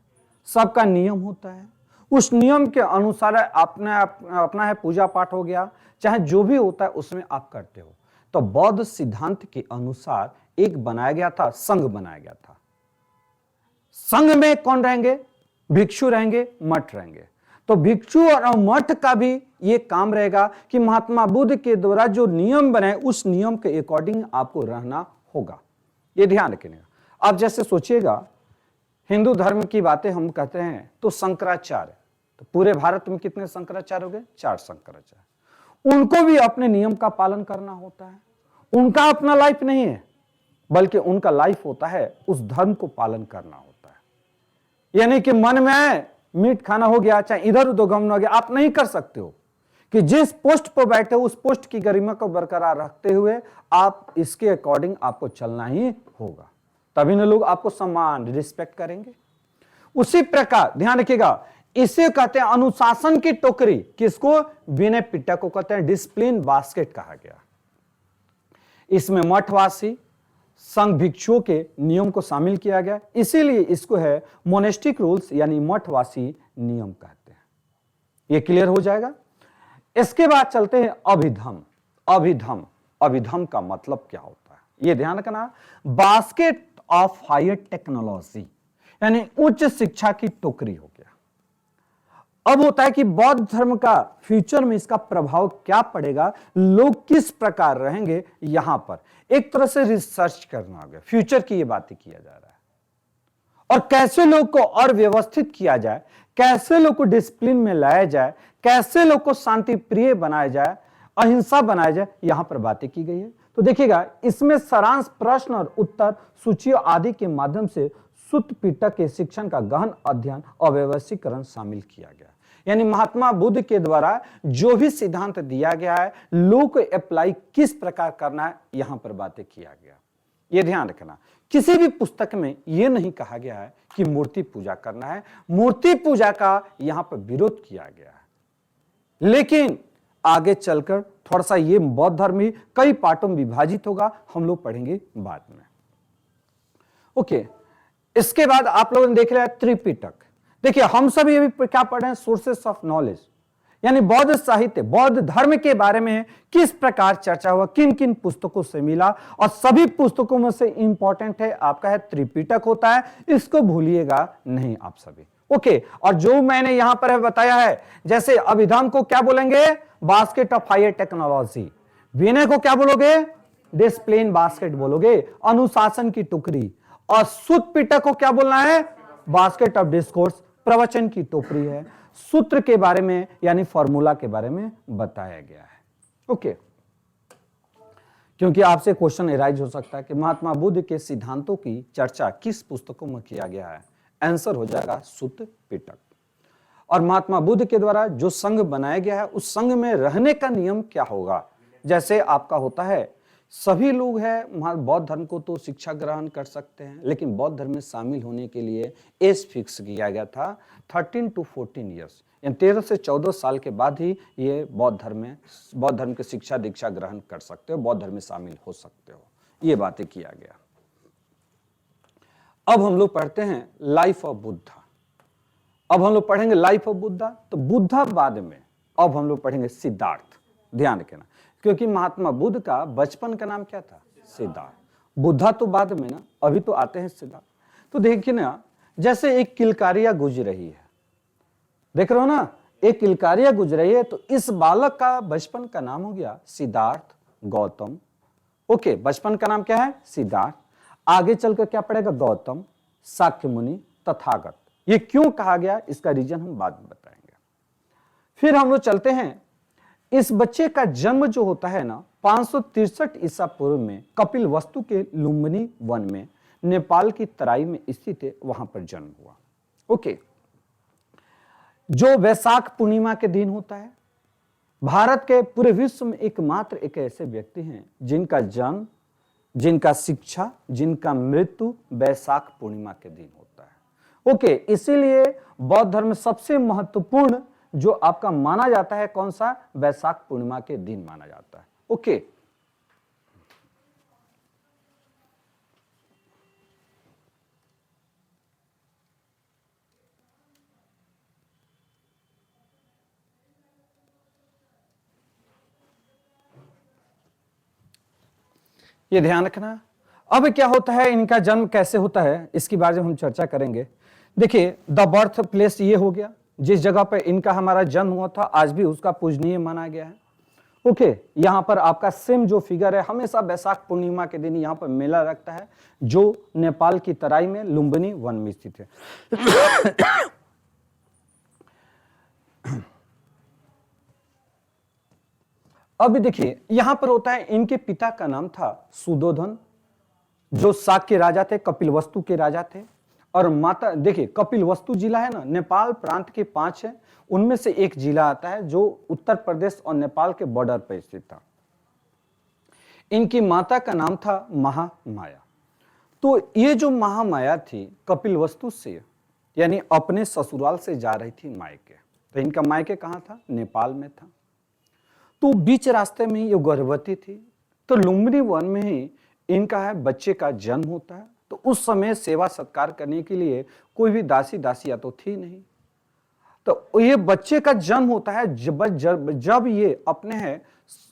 सबका नियम होता है। उस नियम के अनुसार अपना है पूजा पाठ हो गया, चाहे जो भी होता है उसमें आप करते हो। तो बौद्ध सिद्धांत के अनुसार एक बनाया गया था, संघ बनाया गया था। संघ में कौन रहेंगे? भिक्षु रहेंगे, मठ रहेंगे। तो भिक्षु और मठ का भी ये काम रहेगा कि महात्मा बुद्ध के द्वारा जो नियम बनाए उस नियम के अकॉर्डिंग आपको रहना होगा, ये ध्यान रखिएगा। आप जैसे सोचिएगा हिंदू धर्म की बातें हम कहते हैं तो शंकराचार्य, तो पूरे भारत में कितने शंकराचार्य हो गए? 4 शंकराचार्य। उनको भी अपने नियम का पालन करना होता है। उनका अपना लाइफ नहीं है, बल्कि उनका लाइफ होता है उस धर्म को पालन करना होता है। यानी कि मन में आए मीट खाना हो गया, चाहे इधर उधर घूमना हो गया, आप नहीं कर सकते हो कि जिस पोस्ट पर बैठे हो उस पोस्ट की गरिमा को बरकरार रखते हुए आप इसके अकॉर्डिंग आपको चलना ही होगा, तभी ना लोग आपको सम्मान रिस्पेक्ट करेंगे। उसी प्रकार ध्यान रखिएगा, इसे कहते हैं अनुशासन की टोकरी। किसको? विनय पिटक को कहते हैं डिसिप्लिन बास्केट कहा गया। इसमें मठवासी संघ भिक्षुओं के नियम को शामिल किया गया, इसीलिए इसको है मोनेस्टिक रूल्स यानी मठवासी नियम कहते हैं। ये क्लियर हो जाएगा। इसके बाद चलते हैं अभिधम। अभिधम, अभिधम का मतलब क्या होता है ये ध्यान रखना। बास्केट ऑफ हायर टेक्नोलॉजी यानी उच्च शिक्षा की टोकरी हो गया। अब होता है कि बौद्ध धर्म का फ्यूचर में इसका प्रभाव क्या पड़ेगा, लोग किस प्रकार रहेंगे, यहां पर एक तरह से रिसर्च करना होगा। फ्यूचर की ये बातें किया जा रहा है और कैसे लोग को और व्यवस्थित किया जाए, कैसे लोग को डिसिप्लिन में लाया जाए, कैसे लोग को शांति प्रिय बनाया जाए, अहिंसा बनाया जाए, यहां पर बातें की गई है। तो देखिएगा इसमें सारांश, प्रश्न और उत्तर, सूचियों आदि के माध्यम से सुत्त पिटक के शिक्षण का गहन अध्ययन और व्यवस्थीकरण शामिल किया गया। यानी महात्मा बुद्ध के द्वारा जो भी सिद्धांत दिया गया है लोग को अप्लाई किस प्रकार करना है, यहां पर बातें किया गया। यह ध्यान रखना, किसी भी पुस्तक में यह नहीं कहा गया है कि मूर्ति पूजा करना है। मूर्ति पूजा का यहां पर विरोध किया गया है, लेकिन आगे चलकर थोड़ा सा ये बौद्ध धर्म भी कई पार्टों में विभाजित होगा, हम लोग पढ़ेंगे बाद में। ओके, इसके बाद आप लोगों ने देख लिया त्रिपिटक। देखिए हम सभी अभी क्या पढ़ रहे हैं? सोर्सेस ऑफ नॉलेज, यानी बौद्ध साहित्य, बौद्ध धर्म के बारे में किस प्रकार चर्चा हुआ, किन किन पुस्तकों से मिला, और सभी पुस्तकों में से इंपॉर्टेंट है आपका है त्रिपिटक होता है, इसको भूलिएगा नहीं आप सभी। ओके, और जो मैंने यहां पर बताया है, जैसे अभिधम को क्या बोलेंगे? Basket of higher technology. Vinaya को क्या बोलोगे? डिसिप्लिन बास्केट बोलोगे, अनुशासन की टुकड़ी। और सुत्त पिटक को क्या बोलना है? बास्केट ऑफ डिस्कोर्स, प्रवचन की टोकरी है। सूत्र के बारे में यानी फॉर्मूला के बारे में बताया गया है। ओके, क्योंकि आपसे क्वेश्चन एराइज हो सकता है कि महात्मा बुद्ध के सिद्धांतों की चर्चा किस पुस्तकों में किया गया है? आंसर हो जाएगा सुत्त पिटक। और महात्मा बुद्ध के द्वारा जो संघ बनाया गया है उस संघ में रहने का नियम क्या होगा? जैसे आपका होता है सभी लोग हैं बौद्ध धर्म को तो शिक्षा ग्रहण कर सकते हैं, लेकिन बौद्ध धर्म में शामिल होने के लिए एज फिक्स किया गया था 13 to 14 ईयर्स, यानी 13 से 14 साल के बाद ही ये बौद्ध धर्म की शिक्षा दीक्षा ग्रहण कर सकते हो, बौद्ध धर्म में शामिल हो सकते हो, ये बातें किया गया। अब हम लोग पढ़ते हैं लाइफ ऑफ बुद्धा। अब हम लोग पढ़ेंगे लाइफ ऑफ बुद्धा, तो बुद्धा बाद में अब हम लोग पढ़ेंगे सिद्धार्थ। ध्यान रखना, क्योंकि महात्मा बुद्ध का बचपन का नाम क्या था? सिद्धार्थ। बुद्धा तो बाद में ना, अभी तो आते हैं सिद्धार्थ। तो देखिए ना, जैसे एक किलकारियां गुजर रही है, देख रहे हो ना, एक किलकारियां गुजर रही है, तो इस बालक का बचपन का नाम हो गया सिद्धार्थ गौतम। ओके, बचपन का नाम क्या है? सिद्धार्थ। आगे चलकर क्या पड़ेगा? गौतम, शाक्य मुनि, तथागत। ये क्यों कहा गया इसका रीजन हम बाद में बताएंगे। फिर हम लोग चलते हैं इस बच्चे का जन्म जो होता है ना 563 ईसा पूर्व में कपिल वस्तु के लुम्बिनी वन में नेपाल की तराई में स्थित है, वहां पर जन्म हुआ। ओके, जो वैशाख पूर्णिमा के दिन होता है, भारत के पूरे विश्व में एकमात्र एक ऐसे व्यक्ति हैं जिनका जन्म, जिनका शिक्षा, जिनका मृत्यु वैशाख पूर्णिमा के दिन होता है। ओके, इसीलिए बौद्ध धर्म में सबसे महत्वपूर्ण जो आपका माना जाता है कौन सा, वैशाख पूर्णिमा के दिन माना जाता है। ओके, ये ध्यान रखना। अब क्या होता है, इनका जन्म कैसे होता है इसके बारे में हम चर्चा करेंगे। देखिए, द बर्थ प्लेस ये हो गया, जिस जगह पर इनका हमारा जन्म हुआ था आज भी उसका पूजनीय माना गया है। ओके, यहाँ पर आपका सेम जो फिगर है, हमेशा वैशाख पूर्णिमा के दिन यहाँ पर मेला लगता है जो नेपाल की तराई में लुम्बिनी वन में स्थित है। अब देखिए यहां पर होता है, इनके पिता का नाम था सुदोधन, जो शाक के राजा थे, कपिलवस्तु के राजा थे। और माता, देखिए कपिलवस्तु जिला है ना, नेपाल प्रांत के 5 है, उनमें से एक जिला आता है जो उत्तर प्रदेश और नेपाल के बॉर्डर पर स्थित था। इनकी माता का नाम था महामाया। तो ये जो महामाया थी कपिलवस्तु से, यानी अपने ससुराल से जा रही थी मायके। तो इनका मायके कहाँ था, नेपाल में था। तो बीच रास्ते में ये गर्भवती थी, तो लुम्बिनी वन में ही इनका है बच्चे का जन्म होता है। तो उस समय सेवा सत्कार करने के लिए कोई भी दासी दासिया तो थी नहीं। तो ये बच्चे का जन्म होता है जब ये अपने है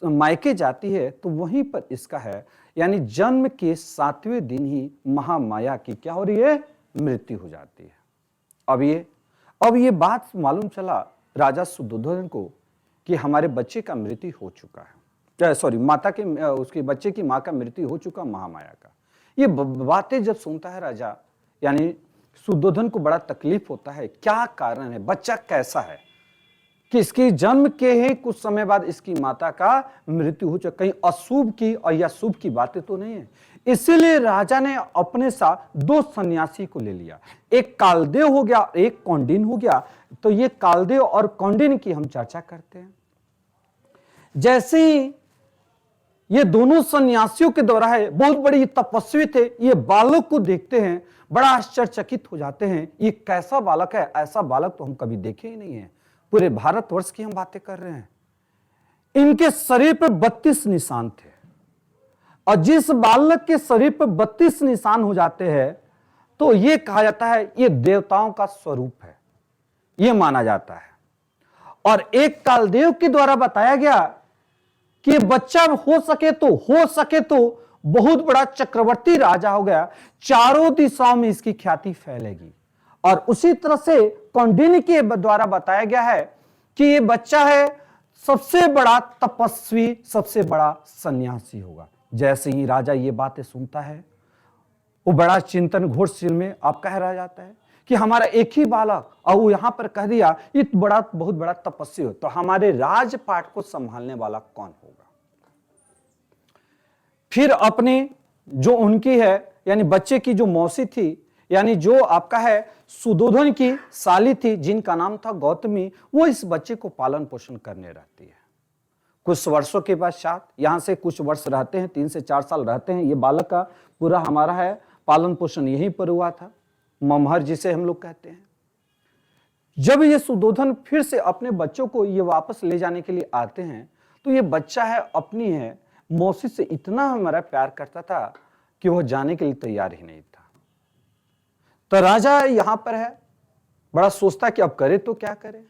मायके जाती है, तो वहीं पर इसका है, यानी जन्म के 7वें दिन ही महामाया की क्या हो रही है, मृत्यु हो जाती है। अब ये बात मालूम चला राजा सुदोधन को कि हमारे बच्चे का मृत्यु हो चुका है, सॉरी माता के, उसके बच्चे की माँ का मृत्यु हो चुका महामाया का। ये बातें जब सुनता है राजा, यानी सुदोधन को बड़ा तकलीफ होता है। क्या कारण है, बच्चा कैसा है कि इसके जन्म के ही कुछ समय बाद इसकी माता का मृत्यु हो चुका, कहीं अशुभ की और या शुभ की बातें तो नहीं है। इसीलिए राजा ने अपने साथ 2 सन्यासी को ले लिया, एक कालदेव हो गया, एक कौंडिन हो गया। तो ये कालदेव और कौंडिन की हम चर्चा करते हैं। जैसे ही ये दोनों सन्यासियों के द्वारा है, बहुत बड़ी तपस्वी थे, ये बालक को देखते हैं, बड़ा आश्चर्यचकित हो जाते हैं। ये कैसा बालक है, ऐसा बालक तो हम कभी देखे ही नहीं है। पूरे भारतवर्ष की हम बातें कर रहे हैं। इनके शरीर पर 32 निशान थे, और जिस बालक के शरीर पर 32 निशान हो जाते हैं तो ये कहा जाता है ये देवताओं का स्वरूप है, ये माना जाता है। और एक कालदेव के द्वारा बताया गया कि बच्चा हो सके तो बहुत बड़ा चक्रवर्ती राजा हो गया, चारों दिशाओं में इसकी ख्याति फैलेगी। और उसी तरह से कौंडिन्य के द्वारा बताया गया है कि ये बच्चा है सबसे बड़ा तपस्वी, सबसे बड़ा सन्यासी होगा। जैसे ही राजा ये बातें सुनता है, वो बड़ा चिंतन घोरशील में आप कह रह जाता है कि हमारा एक ही बालक, और वो यहां पर कह दिया ये बहुत बड़ा तपस्वी हो, तो हमारे राजपाट को संभालने वाला कौन होगा। फिर अपनी जो उनकी है, यानी बच्चे की जो मौसी थी, यानी जो आपका है सुदोधन की साली थी, जिनका नाम था गौतमी, वो इस बच्चे को पालन पोषण करने रहती है। कुछ वर्षों के पश्चात, यहां से कुछ वर्ष रहते हैं, 3 से 4 साल रहते हैं, ये बालक का पूरा हमारा है पालन पोषण यहीं पर हुआ था, ममहर जिसे हम लोग कहते हैं। जब ये सुदोधन फिर से अपने बच्चों को ये वापस ले जाने के लिए आते हैं, तो ये बच्चा है अपनी है मौसी से इतना हमारा प्यार करता था कि वह जाने के लिए तैयार ही नहीं था। तो राजा यहां पर है, बड़ा सोचता कि अब करे तो क्या करे।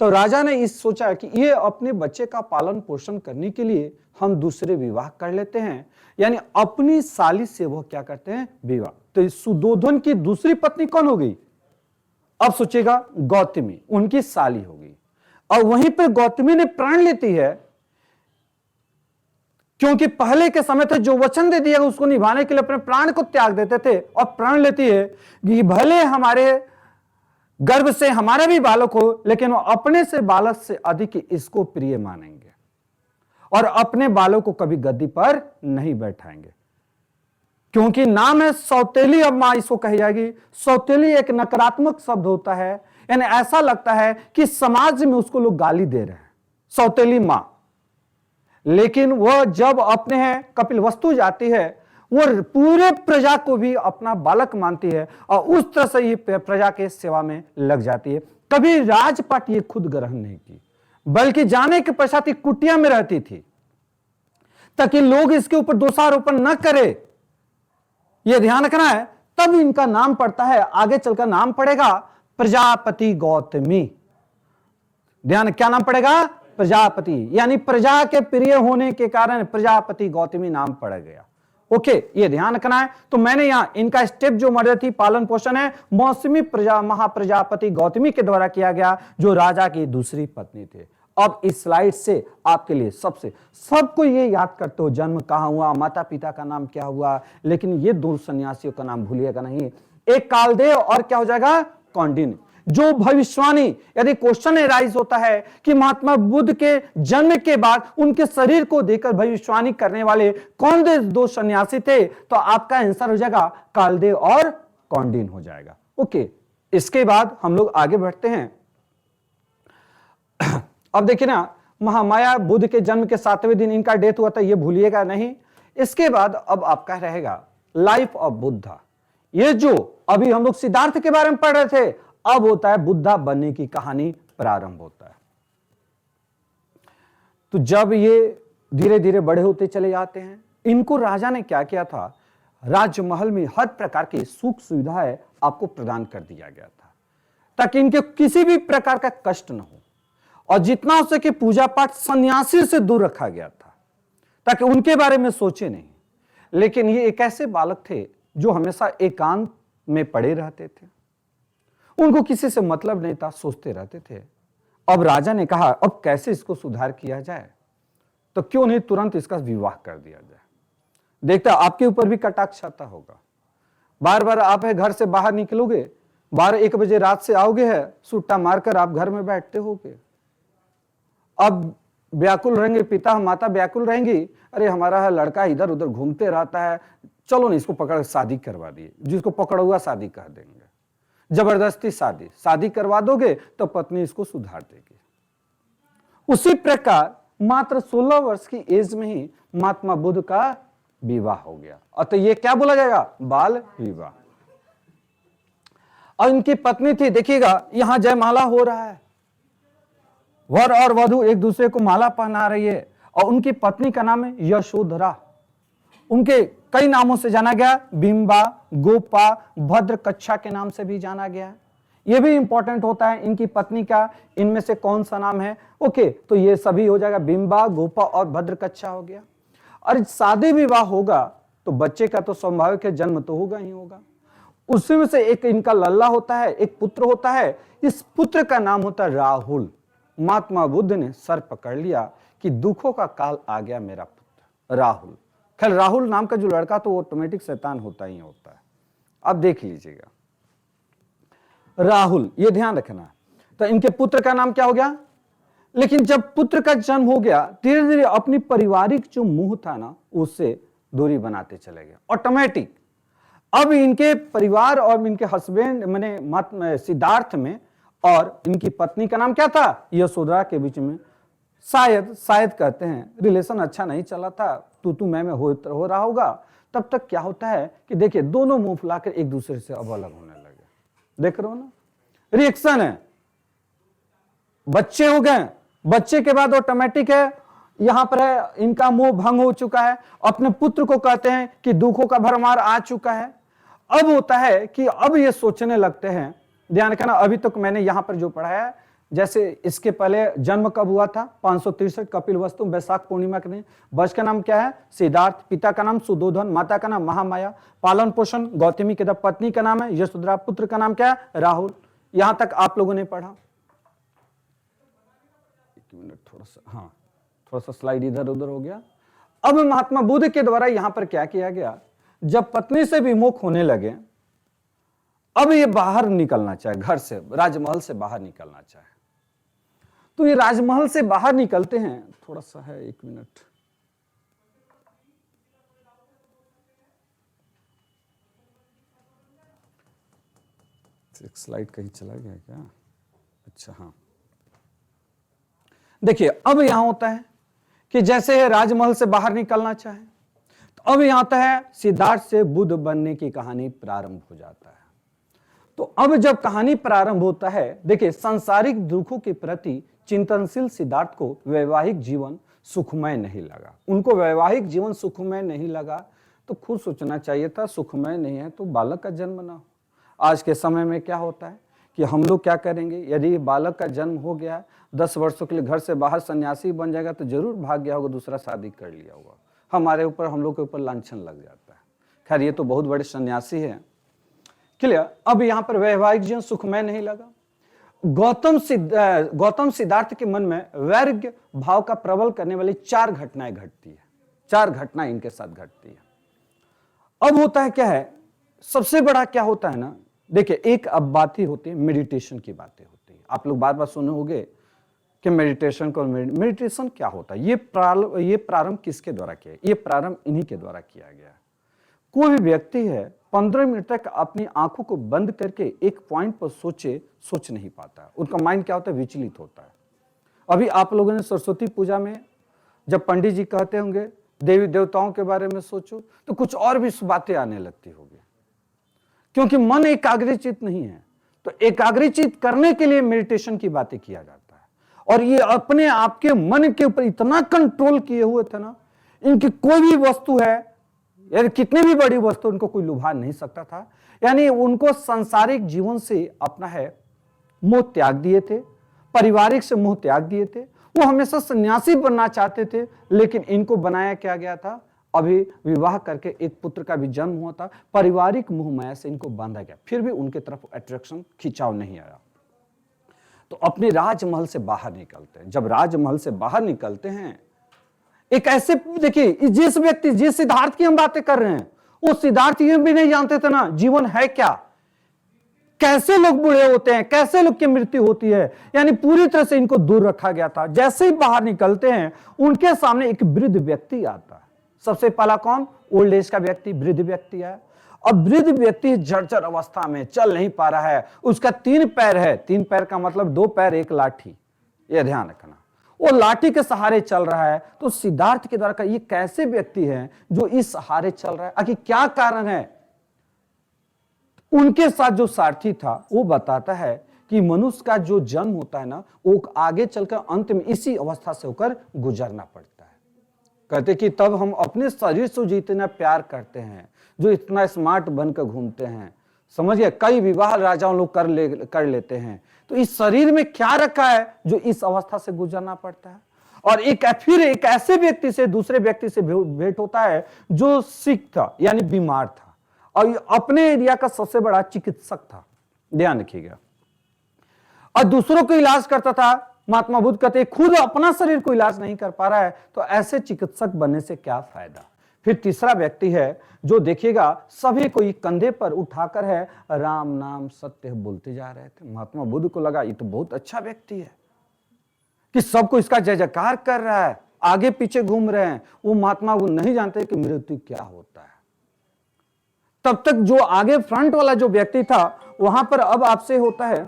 तो राजा ने इस सोचा कि ये अपने बच्चे का पालन पोषण करने के लिए हम दूसरे विवाह कर लेते हैं, यानी अपनी साली से वह क्या करते हैं, विवाह। तो सुदोधन की दूसरी पत्नी कौन हो गई, अब सोचेगा गौतमी, उनकी साली होगी। और वहीं पर गौतमी ने प्राण लेती है, क्योंकि पहले के समय थे जो वचन दे दिया उसको निभाने के लिए अपने प्राण को त्याग देते थे, और प्राण लेती है कि भले हमारे गर्भ से हमारा भी बालक हो, लेकिन वो अपने से बालक से अधिक इसको प्रिय मानेंगे। और अपने बालों को कभी गद्दी पर नहीं बैठाएंगे, क्योंकि नाम है सौतेली। अब मां इसको कही जाएगी। सौतेली एक नकारात्मक शब्द होता है, यानी ऐसा लगता है कि समाज में उसको लोग गाली दे रहे हैं, सौतेली मां। लेकिन वह जब अपने हैं कपिलवस्तु जाती है, वह पूरे प्रजा को भी अपना बालक मानती है और उस तरह से ये प्रजा के सेवा में लग जाती है। कभी राजपाट ये खुद ग्रहण नहीं की, बल्कि जाने के पश्चात ही कुटिया में रहती थी, ताकि लोग इसके ऊपर दोषारोपण न करे। यह ध्यान रखना है। तब इनका नाम पड़ता है, आगे चलकर नाम पड़ेगा प्रजापति गौतमी। ध्यान, क्या नाम पड़ेगा? प्रजापति, यानी प्रजा के प्रिय होने के कारण प्रजापति गौतमी नाम पड़ गया। ओके, ये ध्यान रखना है। तो मैंने यहां इनका स्टेप जो मर्द थी पालन पोषण है, मौसमी प्रजा महाप्रजापति गौतमी के द्वारा किया गया, जो राजा की दूसरी पत्नी थे। अब इस स्लाइड से आपके लिए सबको ये याद करते हो, जन्म कहां हुआ, माता पिता का नाम क्या हुआ, लेकिन ये दो सन्यासियों का नाम भूलिएगा नहीं। एक कालदेव और क्या हो जाएगा? कौंडिन्य। जो भविष्यवाणी, यदि क्वेश्चन राइज होता है कि महात्मा बुद्ध के जन्म के बाद उनके शरीर को देखकर भविष्यवाणी करने वाले कौन दो सन्यासी थे, तो आपका आंसर हो जाएगा कालदेव और कौंडिन्य हो जाएगा। ओके, इसके बाद हम लोग आगे बढ़ते हैं। अब देखिए ना, महामाया बुद्ध के जन्म के 7वें दिन इनका डेथ हुआ था, ये भूलिएगा नहीं। इसके बाद अब आपका रहेगा लाइफ ऑफ बुद्धा। ये जो अभी हम लोग सिद्धार्थ के बारे में पढ़ रहे थे, अब होता है बुद्धा बनने की कहानी प्रारंभ होता है। तो जब ये धीरे धीरे बड़े होते चले जाते हैं, इनको राजा ने क्या किया था? राजमहल में हर प्रकार की सुख सुविधाएं आपको प्रदान कर दिया गया था, ताकि इनके किसी भी प्रकार का कष्ट न हो। और जितना हो सके पूजा पाठ सन्यासी से दूर रखा गया था, ताकि उनके बारे में सोचे नहीं। लेकिन ये एक ऐसे बालक थे जो हमेशा एकांत में पड़े रहते थे, उनको किसी से मतलब नहीं था, सोचते रहते थे। अब राजा ने कहा, अब कैसे इसको सुधार किया जाए, तो क्यों नहीं तुरंत इसका विवाह कर दिया जाए। देखता आपके ऊपर भी कटाक्ष आता होगा। बार बार आप है घर से बाहर निकलोगे, 12-1 बजे रात से आओगे है, सुट्टा मारकर आप घर में बैठते होगे। अब व्याकुल रहेंगे, पिता माता व्याकुल रहेंगी, अरे हमारा है लड़का इधर उधर घूमते रहता है, चलो ना इसको पकड़ शादी करवा दिए। जिसको पकड़ा हुआ शादी कर देंगे, जबरदस्ती शादी करवा दोगे तो पत्नी इसको सुधार देगी। उसी प्रकार मात्र 16 वर्ष की एज में ही महात्मा बुद्ध का विवाह हो गया। अतः ये क्या बोला जाएगा? बाल विवाह। और इनकी पत्नी थी, देखिएगा यहां जयमाला हो रहा है, वर और वधू एक दूसरे को माला पहना रही है, और उनकी पत्नी का नाम है यशोधरा। उनके कई नामों से जाना गया, बिंबा, गोपा, भद्र कच्छा के नाम से भी जाना गया। यह भी इंपॉर्टेंट होता है इनकी पत्नी का इनमें से कौन सा नाम है। ओके, तो ये सभी हो जाएगा, बिंबा, गोपा और भद्र कच्छा हो गया। और शादी विवाह होगा तो बच्चे का तो स्वाभाविक है, जन्म तो होगा ही होगा। उसी में से एक इनका लल्ला होता है, एक पुत्र होता है। इस पुत्र का नाम होता है राहुल। महात्मा बुद्ध ने सर पकड़ लिया कि दुखों का काल आ गया मेरा पुत्र राहुल। खैर, राहुल नाम का जो लड़का तो वो ऑटोमेटिक शैतान होता ही होता है। अब देख लीजिएगा राहुल, ये ध्यान रखना। तो इनके पुत्र का नाम क्या हो गया? लेकिन जब पुत्र का जन्म हो गया, धीरे धीरे अपनी पारिवारिक जो मुंह था ना, उससे दूरी बनाते चले गए ऑटोमेटिक। अब इनके परिवार और इनके हस्बैंड मैंने सिद्धार्थ में और इनकी पत्नी का नाम क्या था? यशोधरा के बीच में शायद कहते हैं रिलेशन अच्छा नहीं चला था, तू मैं हो रहा होगा। तब तक क्या होता है कि देखिए दोनों मुंह फुलाकर एक दूसरे से अब अलग होने लगे। देख रहे हो ना, रिएक्शन है। बच्चे हो गए, बच्चे के बाद ऑटोमेटिक है यहां पर है इनका मोह भंग हो चुका है। अपने पुत्र को कहते हैं कि दुखों का भरमार आ चुका है। अब होता है कि अब ये सोचने लगते हैं, ध्यान रखना, अभी तक मैंने यहां पर जो पढ़ा है, जैसे इसके पहले जन्म कब हुआ था? 563 कपिलवस्तु वैशाख पूर्णिमा के दिन। वंश का नाम क्या है? सिद्धार्थ। पिता का नाम सुदोधन, माता का नाम महामाया। पालन पोषण गौतमी के, पत्नी का नाम है यशोधरा, पुत्र का नाम क्या है? राहुल। यहां तक आप लोगों ने पढ़ा। एक मिनट, थोड़ा सा स्लाइड इधर उधर हो गया। अब महात्मा बुद्ध के द्वारा यहां पर क्या किया गया, जब पत्नी से विमुख होने लगे, अब ये बाहर निकलना चाहे, घर से, राजमहल से बाहर निकलना चाहे, तो ये राजमहल से बाहर निकलते हैं, थोड़ा सा है, 1 मिनट। एक स्लाइड कहीं चला गया क्या? अच्छा हाँ, देखिए अब यहां होता है कि जैसे राजमहल से बाहर निकलना चाहे, तो अब यहां आता है सिद्धार्थ से बुद्ध बनने की कहानी प्रारंभ हो जाता है। तो अब जब कहानी प्रारंभ होता है, देखिए सांसारिक दुखों के प्रति चिंतनशील सिद्धार्थ को वैवाहिक जीवन सुखमय नहीं लगा। उनको वैवाहिक जीवन सुखमय नहीं लगा तो खुद सोचना चाहिए था, सुखमय नहीं है तो बालक का जन्म ना हो। आज के समय में क्या होता है कि हम लोग क्या करेंगे, यदि बालक का जन्म हो गया 10 वर्षों के लिए घर से बाहर सन्यासी बन जाएगा तो जरूर भाग गया होगा, दूसरा शादी कर लिया होगा, हमारे ऊपर, हम लोग के ऊपर लांछन लग जाता है। खैर ये तो बहुत बड़े सन्यासी हैं। क्लियर। अब यहां पर वैवाहिक जीवन सुखमय नहीं लगा। गौतम सिद्धार्थ के मन में वैराग्य भाव का प्रबल करने वाली 4 घटनाएं घटती है। 4 घटनाएं इनके साथ घटती है। अब होता है क्या है, सबसे बड़ा क्या होता है ना, देखिए एक अब बात ही होती है मेडिटेशन की बातें होती है। आप लोग बार बार सुने होंगे कि मेडिटेशन क्या होता है। ये प्रारंभ किसके द्वारा किया? ये प्रारंभ इन्हीं के द्वारा किया गया है। कोई भी व्यक्ति है 15 मिनट तक अपनी आंखों को बंद करके एक पॉइंट पर सोच नहीं पाता। उनका माइंड क्या होता है, विचलित होता है। अभी आप लोगों ने सरस्वती पूजा में जब पंडित जी कहते होंगे देवी देवताओं के बारे में सोचो, तो कुछ और भी बातें आने लगती होगी, क्योंकि मन एकाग्रचित नहीं है। तो एकाग्रचित करने के लिए मेडिटेशन की बातें किया जाता है। और ये अपने आपके मन के ऊपर इतना कंट्रोल किए हुए थे ना, इनकी कोई भी वस्तु है, यानी कितनी भी बड़ी वस्तु, उनको कोई लुभा नहीं सकता था। यानी उनको सांसारिक जीवन से अपना है मोह त्याग दिए थे, पारिवारिक से मोह त्याग दिए थे। वो हमेशा सन्यासी बनना चाहते थे, लेकिन इनको बनाया क्या गया था, अभी विवाह करके एक पुत्र का भी जन्म हुआ था, पारिवारिक मोह माया से इनको बांधा गया, फिर भी उनके तरफ अट्रैक्शन, खिंचाव नहीं आया। तो अपने राजमहल से बाहर निकलते हैं। जब राजमहल से बाहर निकलते हैं, एक ऐसे, देखिए जिस सिद्धार्थ की हम बातें कर रहे हैं, वो सिद्धार्थ ये भी नहीं जानते थे ना जीवन है क्या, कैसे लोग बूढ़े होते हैं, कैसे लोग की मृत्यु होती है। यानी पूरी तरह से इनको दूर रखा गया था। जैसे ही बाहर निकलते हैं, उनके सामने एक वृद्ध व्यक्ति आता है। सबसे पहला कौन? ओल्ड एज का व्यक्ति, वृद्ध व्यक्ति है। अब वृद्ध व्यक्ति जर्जर अवस्था में, चल नहीं पा रहा है। उसका 3 पैर है, 3 पैर का मतलब 2 पैर 1 लाठी, यह ध्यान रखना। वो लाठी के सहारे चल रहा है। तो सिद्धार्थ के द्वारा ये कैसे व्यक्ति है जो इस सहारे चल रहा है, आखिर क्या कारण है? उनके साथ जो सारथी था वो बताता है कि मनुष्य का जो जन्म होता है ना, वो आगे चलकर अंत में इसी अवस्था से होकर गुजरना पड़ता है। कहते कि तब हम अपने शरीर से जितना प्यार करते हैं, जो इतना स्मार्ट बनकर घूमते हैं, समझिए कई विवाह राजाओं लोग कर लेते हैं, तो इस शरीर में क्या रखा है जो इस अवस्था से गुजरना पड़ता है। और फिर एक ऐसे व्यक्ति से, दूसरे व्यक्ति से भेंट होता है जो सिक था, यानी बीमार था, और अपने एरिया का सबसे बड़ा चिकित्सक था, ध्यान रखिएगा, और दूसरों को इलाज करता था। महात्मा बुद्ध कहते खुद अपना शरीर को इलाज नहीं कर पा रहा है, तो ऐसे चिकित्सक बनने से क्या फायदा। फिर तीसरा व्यक्ति है जो देखिएगा सभी को कंधे पर उठाकर है राम नाम सत्य बोलते जा रहे थे। महात्मा बुद्ध को लगा ये तो बहुत अच्छा व्यक्ति है कि सबको इसका जय जयकार कर रहा है, आगे पीछे घूम रहे हैं। वो महात्मा वो नहीं जानते कि मृत्यु क्या होता है। तब तक जो आगे फ्रंट वाला जो व्यक्ति था वहां पर अब आपसे होता है,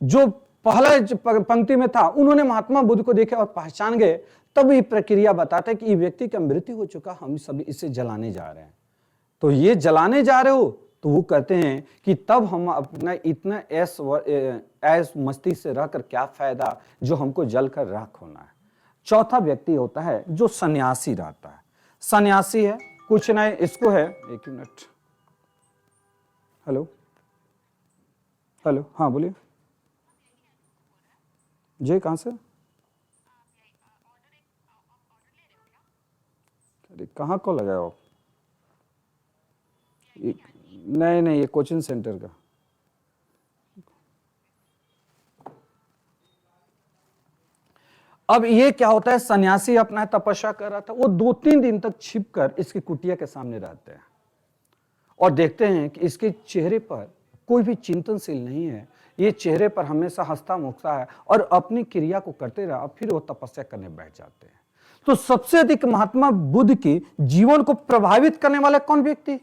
जो पहला पंक्ति में था, उन्होंने महात्मा बुद्ध को देखा और पहचान गए। तब ये प्रक्रिया बताता है कि ये व्यक्ति का मृत्यु हो चुका, हम सभी इसे जलाने जा रहे हैं। तो ये जलाने जा रहे हो, तो वो कहते हैं कि तब हम अपना इतना ऐस मस्ती से रहकर क्या फायदा जो हमको जलकर राख होना है। चौथा व्यक्ति होता है जो सन्यासी रहता है। सन्यासी है कुछ नहीं, इसको है, 1 मिनट, हेलो हेलो, हाँ बोलिए जी, कहां से? अरे कहाँ को लगाए हो? नहीं नहीं, ये कोचिंग सेंटर का। अब ये क्या होता है, सन्यासी अपना तपस्या कर रहा था, वो 2-3 दिन तक छिपकर इसकी कुटिया के सामने रहते हैं और देखते हैं कि इसके चेहरे पर कोई भी चिंतनशील नहीं है, ये चेहरे पर हमेशा हंसता मुखता है और अपनी क्रिया को करते रहा, फिर वो तपस्या करने बैठ जाते हैं। तो सबसे अधिक महात्मा बुद्ध के जीवन को प्रभावित करने वाला कौन व्यक्ति?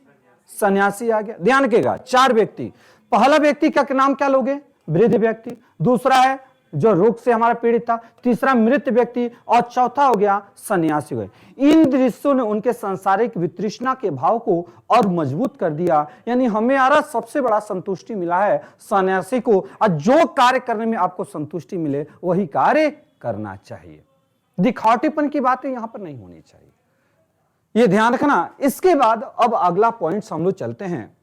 सन्यासी आ गया। ध्यान रखिएगा, 4 व्यक्ति। पहला व्यक्ति का नाम क्या लोगे? वृद्ध व्यक्ति। दूसरा है जो रोग से हमारा पीड़ित था। तीसरा मृत व्यक्ति, और चौथा हो गया सन्यासी हुए। इन दृश्यों ने उनके सांसारिक वितृष्णा के भाव को और मजबूत कर दिया। यानी हमें सबसे बड़ा संतुष्टि मिला है सन्यासी को, और जो कार्य करने में आपको संतुष्टि मिले वही कार्य करना चाहिए। दिखावटीपन की बातें यहां पर नहीं होनी चाहिए, ये ध्यान रखना। इसके बाद अब अगला पॉइंट हम लोग चलते हैं।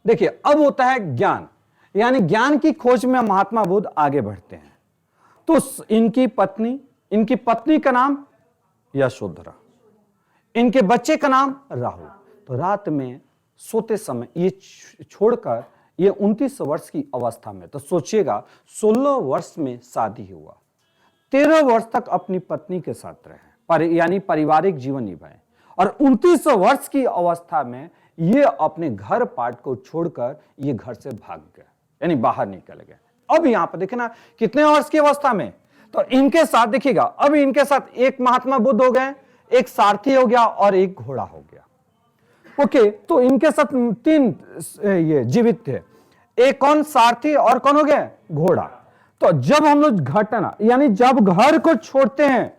देखिए, अब होता है ज्ञान, यानी ज्ञान की खोज में महात्मा बुद्ध आगे बढ़ते हैं। तो इनकी पत्नी का नाम यशोधरा, इनके बच्चे का नाम राहुल। तो रात में सोते समय ये छोड़कर, ये 29 वर्ष की अवस्था में, तो सोचिएगा 16 वर्ष में शादी हुआ, 13 वर्ष तक अपनी पत्नी के साथ रहे, यानी पारिवारिक जीवन निभाए, और 29 वर्ष की अवस्था में ये अपने घर पाट को छोड़कर ये घर से भाग गए, यानी बाहर निकल गए। अब यहां पर देखना कितने वर्ष की अवस्था में, तो इनके साथ देखिएगा, अब इनके साथ एक महात्मा बुद्ध हो गए, एक सारथी हो गया और एक घोड़ा हो गया। ओके, तो इनके साथ 3 ये जीवित थे, एक कौन? सारथी, और कौन हो गया? घोड़ा। तो जब हम लोग घटना, यानी जब घर को छोड़ते हैं,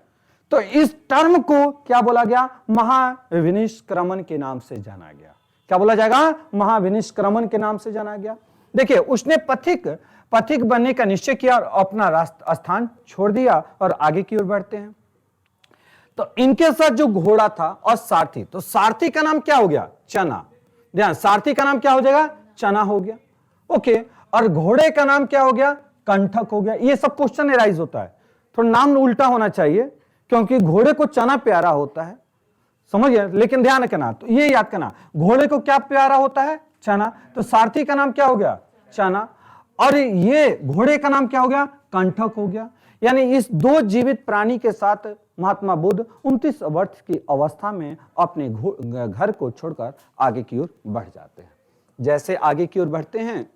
तो इस टर्म को क्या बोला गया? महाविनिष्क्रमण के नाम से जाना गया। क्या बोला जाएगा? महाविनिष्क्रमण के नाम से जाना गया। देखिए, उसने पथिक बनने का निश्चय किया और अपना स्थान छोड़ दिया और आगे की ओर बढ़ते हैं। तो इनके साथ जो घोड़ा था और सारथी, तो सारथी का नाम क्या हो गया? चना। ध्यान, सारथी का नाम क्या हो जाएगा? चना हो गया। ओके, और घोड़े का नाम क्या हो गया? कंठक हो गया। ये सब क्वेश्चन एराइज होता है, थोड़ा नाम उल्टा होना चाहिए, क्योंकि घोड़े को चना प्यारा होता है, समझ गए? लेकिन ध्यान रखना, तो ये याद करना, घोड़े को क्या प्यारा होता है? चना। तो सारथी का नाम क्या हो गया? चना, और ये घोड़े का नाम क्या हो गया? कंठक हो गया। यानी इस 2 जीवित प्राणी के साथ महात्मा बुद्ध 29 वर्ष की अवस्था में अपने घर को छोड़कर आगे की ओर बढ़ जाते हैं। जैसे आगे की ओर बढ़ते हैं,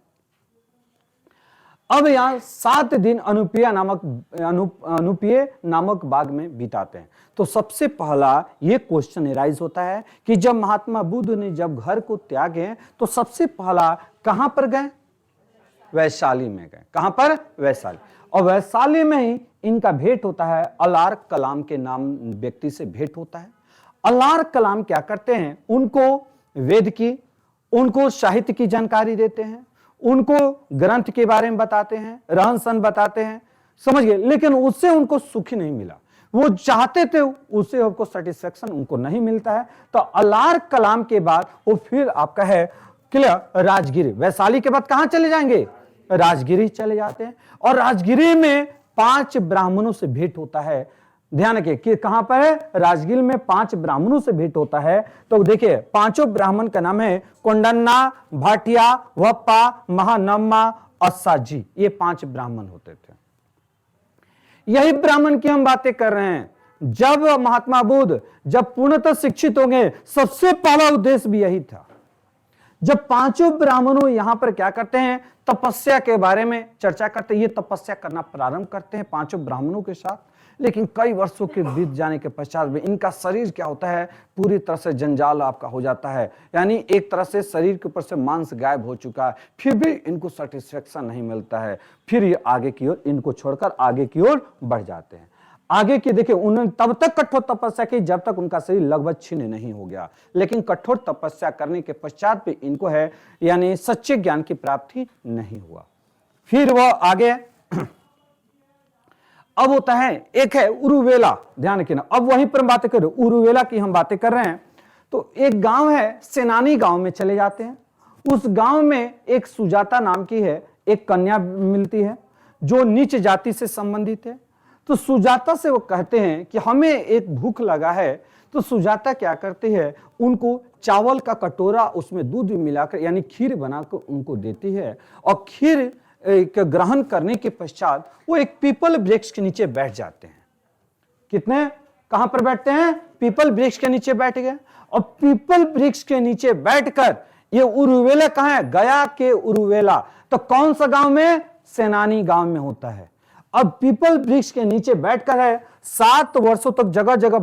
अब यहां 7 दिन अनुपेय नामक बाग में बिताते हैं। तो सबसे पहला ये क्वेश्चन एराइज होता है कि जब महात्मा बुद्ध ने जब घर को त्यागे, तो सबसे पहला कहां पर गए? वैशाली में गए। कहां पर? वैशाली। और वैशाली में ही इनका भेंट होता है, अलार कलाम के नाम व्यक्ति से भेंट होता है। अलार कलाम क्या करते हैं? उनको वेद की, उनको साहित्य की जानकारी देते हैं, उनको ग्रंथ के बारे में बताते हैं, रहन सहन बताते हैं, समझ गए? लेकिन उससे उनको सुख नहीं मिला, वो चाहते थे, उससे उनको सेटिस्फेक्शन उनको नहीं मिलता है। तो अलार कलाम के बाद वो फिर आपका है क्लियर राजगिरी। वैशाली के बाद कहां चले जाएंगे? राजगिरी चले जाते हैं, और राजगिरी में 5 ब्राह्मणों से भेंट होता है। ध्यान रखिए कि कहां पर है? राजगिरी में 5 ब्राह्मणों से भेंट होता है। तो देखिए, 5 ब्राह्मण का नाम है कोंडन्ना, भाटिया, वप्पा, महानम्मा, अस्साजी। ये 5 ब्राह्मण होते थे। यही ब्राह्मण की हम बातें कर रहे हैं। जब महात्मा बुद्ध जब पूर्णतः शिक्षित होंगे, सबसे पहला उद्देश्य भी यही था। जब 5 ब्राह्मणों यहां पर क्या करते हैं? तपस्या के बारे में चर्चा करते हैं। ये तपस्या करना प्रारंभ करते हैं 5 ब्राह्मणों के साथ, लेकिन कई वर्षों के बीत जाने के पश्चात में इनका शरीर क्या होता है? पूरी तरह से जंजाल आपका हो जाता है, यानी एक तरह से शरीर के ऊपर से मांस गायब हो चुका है, फिर भी इनको सेटिस्फेक्शन नहीं मिलता है। फिर ये आगे की ओर, इनको छोड़कर आगे की ओर बढ़ जाते हैं। आगे की देखिए, उन्होंने तब तक कठोर तपस्या की जब तक उनका शरीर लगभग छिन्न नहीं हो गया, लेकिन कठोर तपस्या करने के पश्चात भी इनको है यानी सच्चे ज्ञान की प्राप्ति नहीं हुआ। फिर वह आगे अब होता है, एक है उरुवेला। ध्यान रखिए, अब वहीं पर बातें कर रहे, उरुवेला की हम बातें कर रहे हैं। तो एक गांव है, सेनानी गांव में चले जाते हैं। उस गांव में एक सुजाता नाम की है, एक कन्या मिलती है जो नीच जाति से संबंधित है। तो सुजाता से वो कहते हैं कि हमें एक भूख लगा है। तो सुजाता क्या करती है? उनको चावल का कटोरा, उसमें दूध मिलाकर यानी खीर बनाकर उनको देती है, और खीर ग्रहण करने के पश्चात वो एक पीपल वृक्ष के नीचे बैठ जाते हैं। कितने? कहां पर बैठते हैं? पीपल वृक्ष के नीचे बैठ गए। और पीपल वृक्ष के नीचे बैठकर, ये उरुवेला कहां है? गया के उरुवेला। तो कौन सा गांव में? सेनानी गांव में होता है। अब पीपल वृक्ष के नीचे बैठकर है, 7 वर्षों तक जगह जगह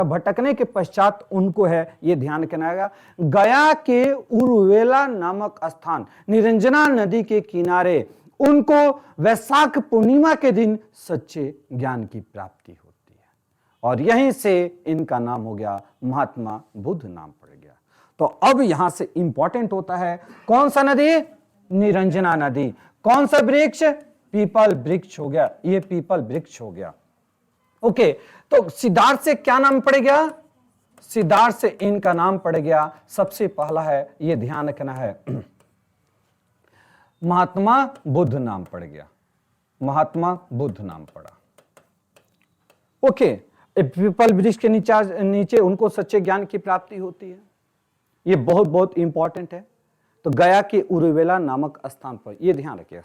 भटकने के पश्चात उनको है, ये ध्यान रखना है, गया के उरुवेला नामक स्थान, निरंजना नदी के किनारे उनको वैशाख पूर्णिमा के दिन सच्चे ज्ञान की प्राप्ति होती है। और यहीं से इनका नाम हो गया महात्मा बुद्ध नाम पड़ गया। तो अब यहां से इंपॉर्टेंट होता है कौन सा नदी? निरंजना नदी। कौन सा वृक्ष? पीपल वृक्ष हो गया, ये पीपल वृक्ष हो गया। ओके, तो सिद्धार्थ से क्या नाम पड़ गया? सिद्धार्थ से इनका नाम पड़ गया, सबसे पहला है, ये ध्यान रखना है, महात्मा बुद्ध नाम पड़ गया। महात्मा बुद्ध नाम पड़ा। ओके, पीपल वृक्ष के नीचे उनको सच्चे ज्ञान की प्राप्ति होती है। ये बहुत बहुत इंपॉर्टेंट है। तो गया के उरुवेला नामक स्थान पर, ये ध्यान रखिएगा,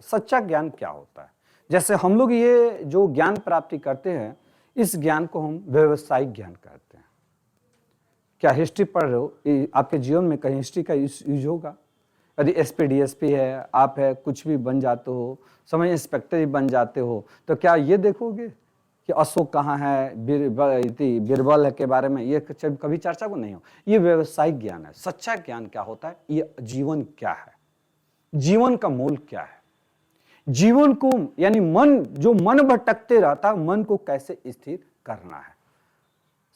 सच्चा ज्ञान क्या होता है। जैसे हम लोग ये जो ज्ञान प्राप्ति करते हैं, इस ज्ञान को हम व्यवसायिक ज्ञान कहते हैं। क्या हिस्ट्री पढ़ रहे हो? आपके जीवन में कहीं हिस्ट्री का यूज होगा? यदि एसपी डीएसपी है, आप है, कुछ भी बन जाते हो, समय इंस्पेक्टर भी बन जाते हो, तो क्या ये देखोगे कि अशोक कहाँ है, बीरबल के बारे में ये कभी चर्चा को नहीं हो? ये व्यवसायिक ज्ञान है। सच्चा ज्ञान क्या होता है? ये जीवन क्या है, जीवन का मूल क्या है, जीवन को यानी मन भटकते रहता है, मन को कैसे स्थिर करना है,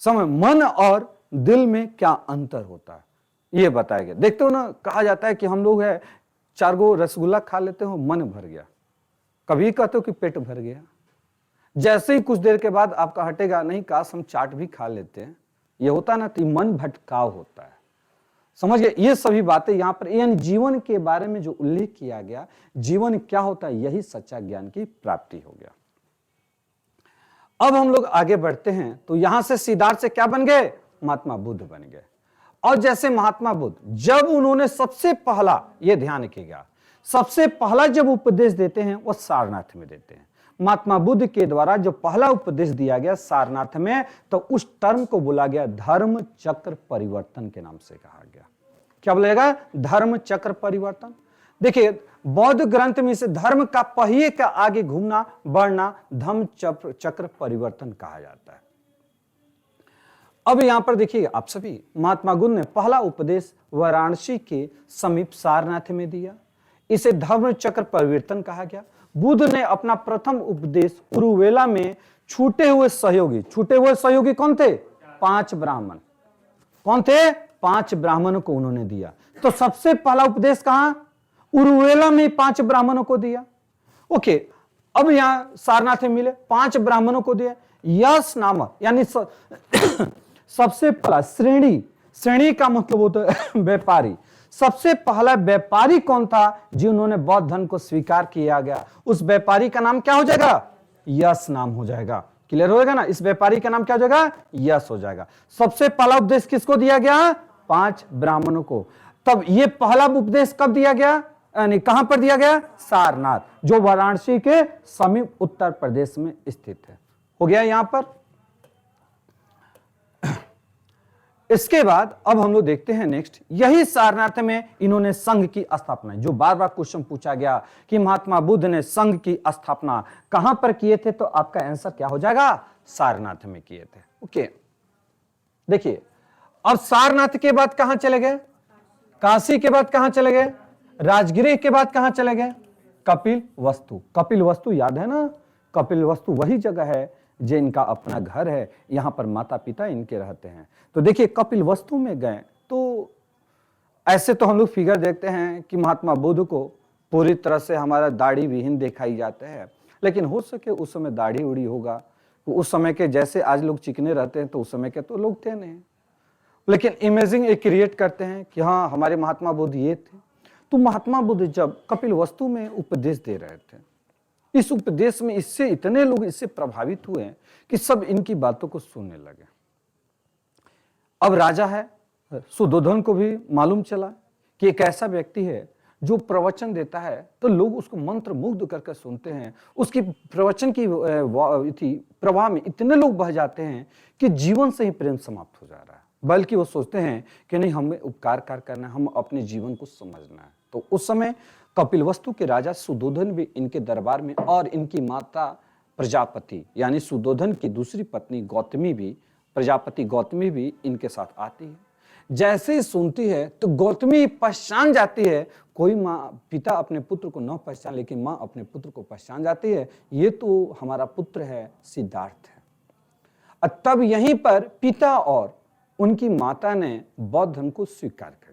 समय मन और दिल में क्या अंतर होता है, ये बताया गया। देखते हो ना, कहा जाता है कि हम लोग है 4 गो रसगुल्ला खा लेते हो, मन भर गया। कभी कहते हो कि पेट भर गया, जैसे ही कुछ देर के बाद आपका हटेगा, नहीं काश हम चाट भी खा लेते हैं, ये होता ना, तो मन भटकाव होता है। समझ गए? ये सभी बातें यहां पर, यानी जीवन के बारे में जो उल्लेख किया गया, जीवन क्या होता है, यही सच्चा ज्ञान की प्राप्ति हो गया। अब हम लोग आगे बढ़ते हैं, तो यहां से सिद्धार्थ से क्या बन गए? महात्मा बुद्ध बन गए। और जैसे महात्मा बुद्ध, जब उन्होंने सबसे पहला, ये ध्यान रखिएगा, सबसे पहला जब उपदेश देते हैं वो सारनाथ में देते हैं। महात्मा बुद्ध के द्वारा जो पहला उपदेश दिया गया सारनाथ में, तो उस टर्म को बोला गया धर्म चक्र परिवर्तन के नाम से कहा गया। क्या बोलेगा? धर्म चक्र परिवर्तन। देखिए, बौद्ध ग्रंथ में इसे धर्म का पहिए का आगे घूमना बढ़ना धर्म चक्र परिवर्तन कहा जाता है। अब यहां पर देखिए आप सभी, महात्मा बुद्ध ने पहला उपदेश वाराणसी के समीप सारनाथ में दिया, इसे धर्म चक्र परिवर्तन कहा गया। बुद्ध ने अपना प्रथम उपदेश उरुवेला में छूटे हुए सहयोगी कौन थे? 5 ब्राह्मण। कौन थे? 5 ब्राह्मणों को उन्होंने दिया। तो सबसे पहला उपदेश कहां? उरुवेला में 5 ब्राह्मणों को दिया। ओके, अब यहां सारनाथ में मिले, 5 ब्राह्मणों को दिया। यश नामक, यानी सबसे पहला श्रेणी का मतलब होता है व्यापारी। सबसे पहला व्यापारी कौन था जिन्होंने बौद्ध धर्म को स्वीकार किया गया? उस व्यापारी का नाम क्या हो जाएगा? यश नाम हो जाएगा। क्लियर हो जाएगा ना? इस व्यापारी का नाम क्या हो जाएगा? यश हो जाएगा। सबसे पहला उपदेश किसको दिया गया? 5 ब्राह्मणों को। तब ये पहला उपदेश कब दिया गया, यानी कहां पर दिया गया? सारनाथ, जो वाराणसी के समीप उत्तर प्रदेश में स्थित है। हो गया यहां पर। इसके बाद अब हम लोग देखते हैं नेक्स्ट, यही सारनाथ में इन्होंने संघ की स्थापना, जो बार बार क्वेश्चन पूछा गया कि महात्मा बुद्ध ने संघ की स्थापना कहां पर किए थे, तो आपका आंसर क्या हो जाएगा? सारनाथ में किए थे। ओके, देखिए, अब सारनाथ के बाद कहां चले गए? काशी के बाद कहां चले गए? राजगृह के बाद कहां चले गए? कपिल वस्तु। कपिल वस्तु याद है ना? कपिल वस्तु वही जगह है जो इनका अपना घर है, यहां पर माता पिता इनके रहते हैं। तो देखिए, कपिल वस्तु में गए तो ऐसे तो हम लोग फिगर देखते हैं कि महात्मा बुद्ध को पूरी तरह से हमारा दाढ़ी विहीन दिखाई जाते हैं, लेकिन हो सके उस समय दाढ़ी उड़ी होगा, तो उस समय के जैसे आज लोग चिकने रहते हैं, तो उस समय के तो लोग थे नहीं, लेकिन इमेजिंग एक क्रिएट करते हैं कि हाँ हमारे महात्मा बुद्ध ये थे। तो महात्मा बुद्ध जब कपिल वस्तु में उपदेश दे रहे थे, इस उपदेश में इससे इतने लोग इससे प्रभावित हुए कि सब इनकी बातों को सुनने लगे। अब राजा है, सुद्धोधन को भी मालूम चला कि एक ऐसा व्यक्ति है जो प्रवचन देता है तो लोग उसको मंत्र मुग्ध करके सुनते हैं। उसकी प्रवचन की प्रवाह में इतने लोग बह जाते हैं कि जीवन से ही प्रेम समाप्त हो जा रहा है, बल्कि वो सोचते हैं कि नहीं, हमें उपकार करना है, हम अपने जीवन को समझना है। तो उस समय कपिलवस्तु के राजा सुदोधन भी इनके दरबार में, और इनकी माता प्रजापति यानी सुदोधन की दूसरी पत्नी गौतमी भी, प्रजापति गौतमी भी इनके साथ आती है। जैसे ही सुनती है तो गौतमी पहचान जाती है। कोई माँ पिता अपने पुत्र को न पहचान, लेकिन माँ अपने पुत्र को पहचान जाती है, ये तो हमारा पुत्र है, सिद्धार्थ है। तब यहीं पर पिता और उनकी माता ने बौद्ध धर्म को स्वीकार कर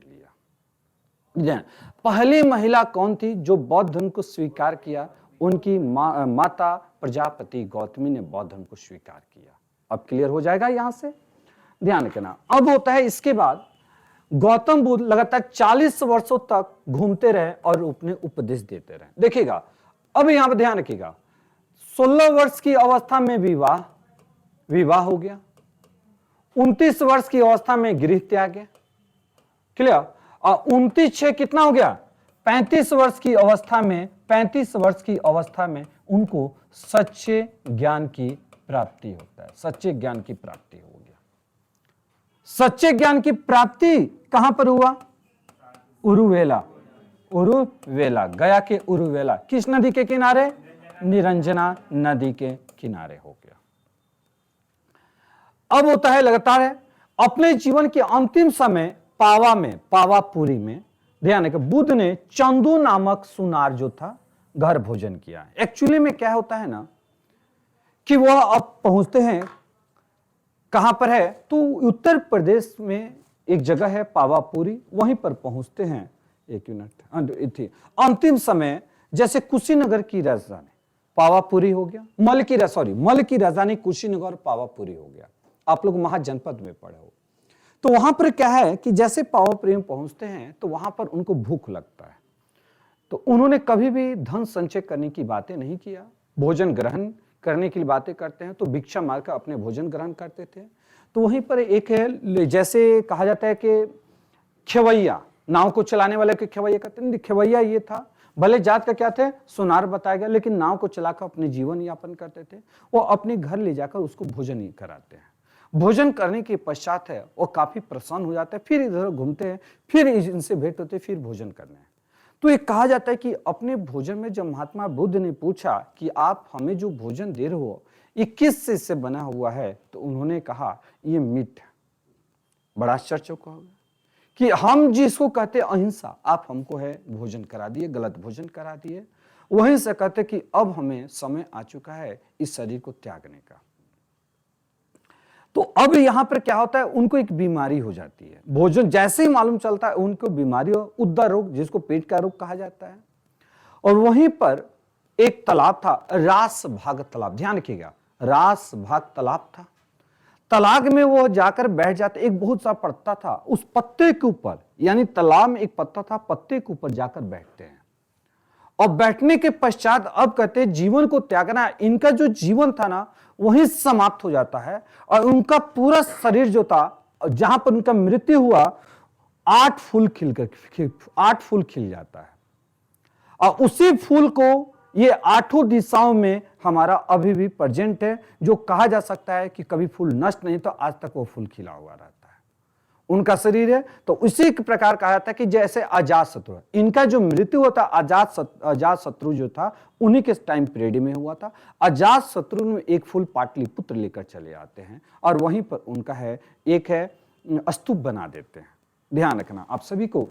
लिया। पहली महिला कौन थी जो बौद्ध धर्म को स्वीकार किया? उनकी माता प्रजापति गौतमी ने बौद्ध धर्म को स्वीकार किया। अब क्लियर हो जाएगा यहां से, ध्यान रखना। अब होता है इसके बाद गौतम बुद्ध लगातार 40 वर्षों तक घूमते रहे और अपने उपदेश देते रहे। देखिएगा, अब यहां पर ध्यान रखिएगा, 16 वर्ष की अवस्था में विवाह हो गया, 29 वर्ष की अवस्था में गृह त्याग गया, क्लियर। और 29/6 कितना हो गया? 35 वर्ष की अवस्था में, 35 वर्ष की अवस्था में उनको सच्चे ज्ञान की प्राप्ति होता है। सच्चे ज्ञान की प्राप्ति हो गया। सच्चे ज्ञान की प्राप्ति कहां पर हुआ? उरुवेला, गया के उरुवेला। किस नदी के किनारे? निरंजना नदी के किनारे हो गया। अब होता है लगातार है अपने जीवन के अंतिम समय पावापुरी में, ध्यान रखिए, बुद्ध ने चंदू नामक सुनार जो था घर भोजन किया। एक्चुअली में क्या होता है ना कि वह अब पहुंचते हैं, कहां पर है तो उत्तर प्रदेश में एक जगह है पावापुरी, वहीं पर पहुंचते हैं। एक मिनट, अंतिम समय जैसे कुशीनगर की राजधानी पावापुरी हो गया, मल की राजधानी कुशीनगर पावापुरी हो गया। आप लोग महाजनपद में पढ़े हो। तो वहां पर क्या है कि जैसे पावापुरी में पहुंचते हैं तो वहां पर उनको भूख लगता है, तो उन्होंने कभी भी धन संचय करने की बातें नहीं किया, भोजन ग्रहण करने की बातें करते हैं तो भिक्षा मारकर अपने भोजन ग्रहण करते थे। तो वहीं पर एक है, जैसे कहा जाता है कि खेवैया, नाव को चलाने वाले के खेवैया कहते हैं, खेवैया ये था, भले जात का क्या थे सुनार बताया गया, लेकिन नाव को चलाकर अपने जीवन यापन करते थे। वो अपने घर ले जाकर उसको भोजन ही कराते हैं। भोजन करने के पश्चात है वो काफी प्रसन्न हो जाते हैं, फिर इधर घूमते हैं, फिर इनसे भेंट होते, फिर भोजन करने हैं। तो ये कहा जाता है कि अपने भोजन में जब महात्मा बुद्ध ने पूछा कि आप हमें जो भोजन दे रहे हो ये किस चीज से बना हुआ है, तो उन्होंने कहा ये मीट है। बड़ा आश्चर्य होगा कि हम जिसको कहते अहिंसा, आप हमको है भोजन करा दिए, गलत भोजन करा दिए। वहीं से कहते कि अब हमें समय आ चुका है इस शरीर को त्यागने का। तो अब यहां पर क्या होता है, उनको एक बीमारी हो जाती है। भोजन जैसे ही मालूम चलता है उनको बीमारी हो, उदर रोग, जिसको पेट का रोग कहा जाता है। और वहीं पर एक तालाब था, रास भाग तालाब, ध्यान रखिएगा, रास भाग तालाब था। तालाब में वो जाकर बैठ जाते, एक बहुत सा पत्ता था, उस पत्ते के ऊपर, यानी तालाब में एक पत्ता था, पत्ते के ऊपर जाकर बैठते हैं। और बैठने के पश्चात अब कहते हैं जीवन को त्यागना, इनका जो जीवन था ना वहीं समाप्त हो जाता है। और उनका पूरा शरीर जो था, जहां पर उनका मृत्यु हुआ, 8 फूल खिल जाता है। और उसी फूल को ये 8 दिशाओं में हमारा अभी भी प्रेजेंट है, जो कहा जा सकता है कि कभी फूल नष्ट नहीं, तो आज तक वो फूल खिला हुआ रहता है। उनका शरीर है तो उसी प्रकार कहा जाता है कि जैसे अजात शत्रु, इनका जो मृत्यु होता अजात शत्रु जो था उन्हीं के टाइम पीरियड में हुआ था। अजात शत्रु में एक फूल पाटलिपुत्र लेकर चले आते हैं और वहीं पर उनका है एक है स्तूप बना देते हैं। ध्यान रखना आप सभी को।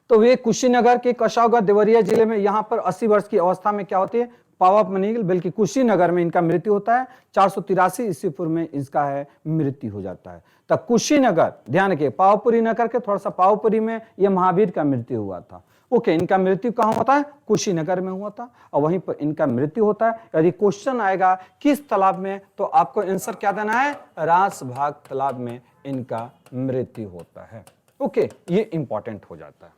तो वे कुशीनगर के कशावगढ़ देवरिया जिले में यहाँ पर 80 वर्ष की अवस्था में क्या होती है, पावापुरी, बल्कि कुशीनगर में इनका मृत्यु होता है। 483 ईस्वी पूर्व में इसका है मृत्यु हो जाता है। तो कुशीनगर, ध्यान रखिए, पावापुरी न करके थोड़ा सा पावापुरी में यह महावीर का मृत्यु हुआ था। ओके, इनका मृत्यु कहाँ होता है, कुशीनगर में हुआ था और वहीं पर इनका मृत्यु होता है। यदि क्वेश्चन आएगा किस तालाब में, तो आपको आंसर क्या देना है, रास भाग तालाब में इनका मृत्यु होता है। ओके, ये इंपॉर्टेंट हो जाता है।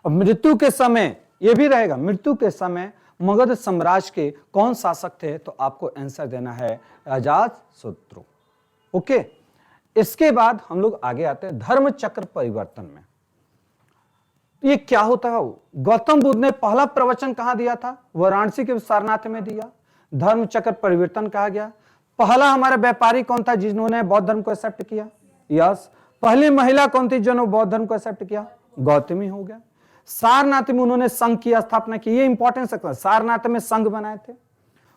अब मृत्यु के समय यह भी रहेगा, मृत्यु के समय मगध साम्राज्य के कौन शासक थे, तो आपको आंसर देना है अजात शत्रु। ओके, इसके बाद हम लोग आगे आते हैं धर्म चक्र परिवर्तन में। तो ये क्या होता है? गौतम बुद्ध ने पहला प्रवचन कहां दिया था? वाराणसी के सारनाथ में दिया। धर्म चक्र परिवर्तन कहा गया। पहला हमारा व्यापारी कौन था जिन्होंने बौद्ध धर्म को एक्सेप्ट किया? यस। पहली महिला कौन थी जिन्होंने बौद्ध धर्म को एक्सेप्ट किया? गौतमी हो गया। सारनाथ में उन्होंने संघ की स्थापना की। ये इंपॉर्टेंस है, सारनाथ में संघ बनाए थे।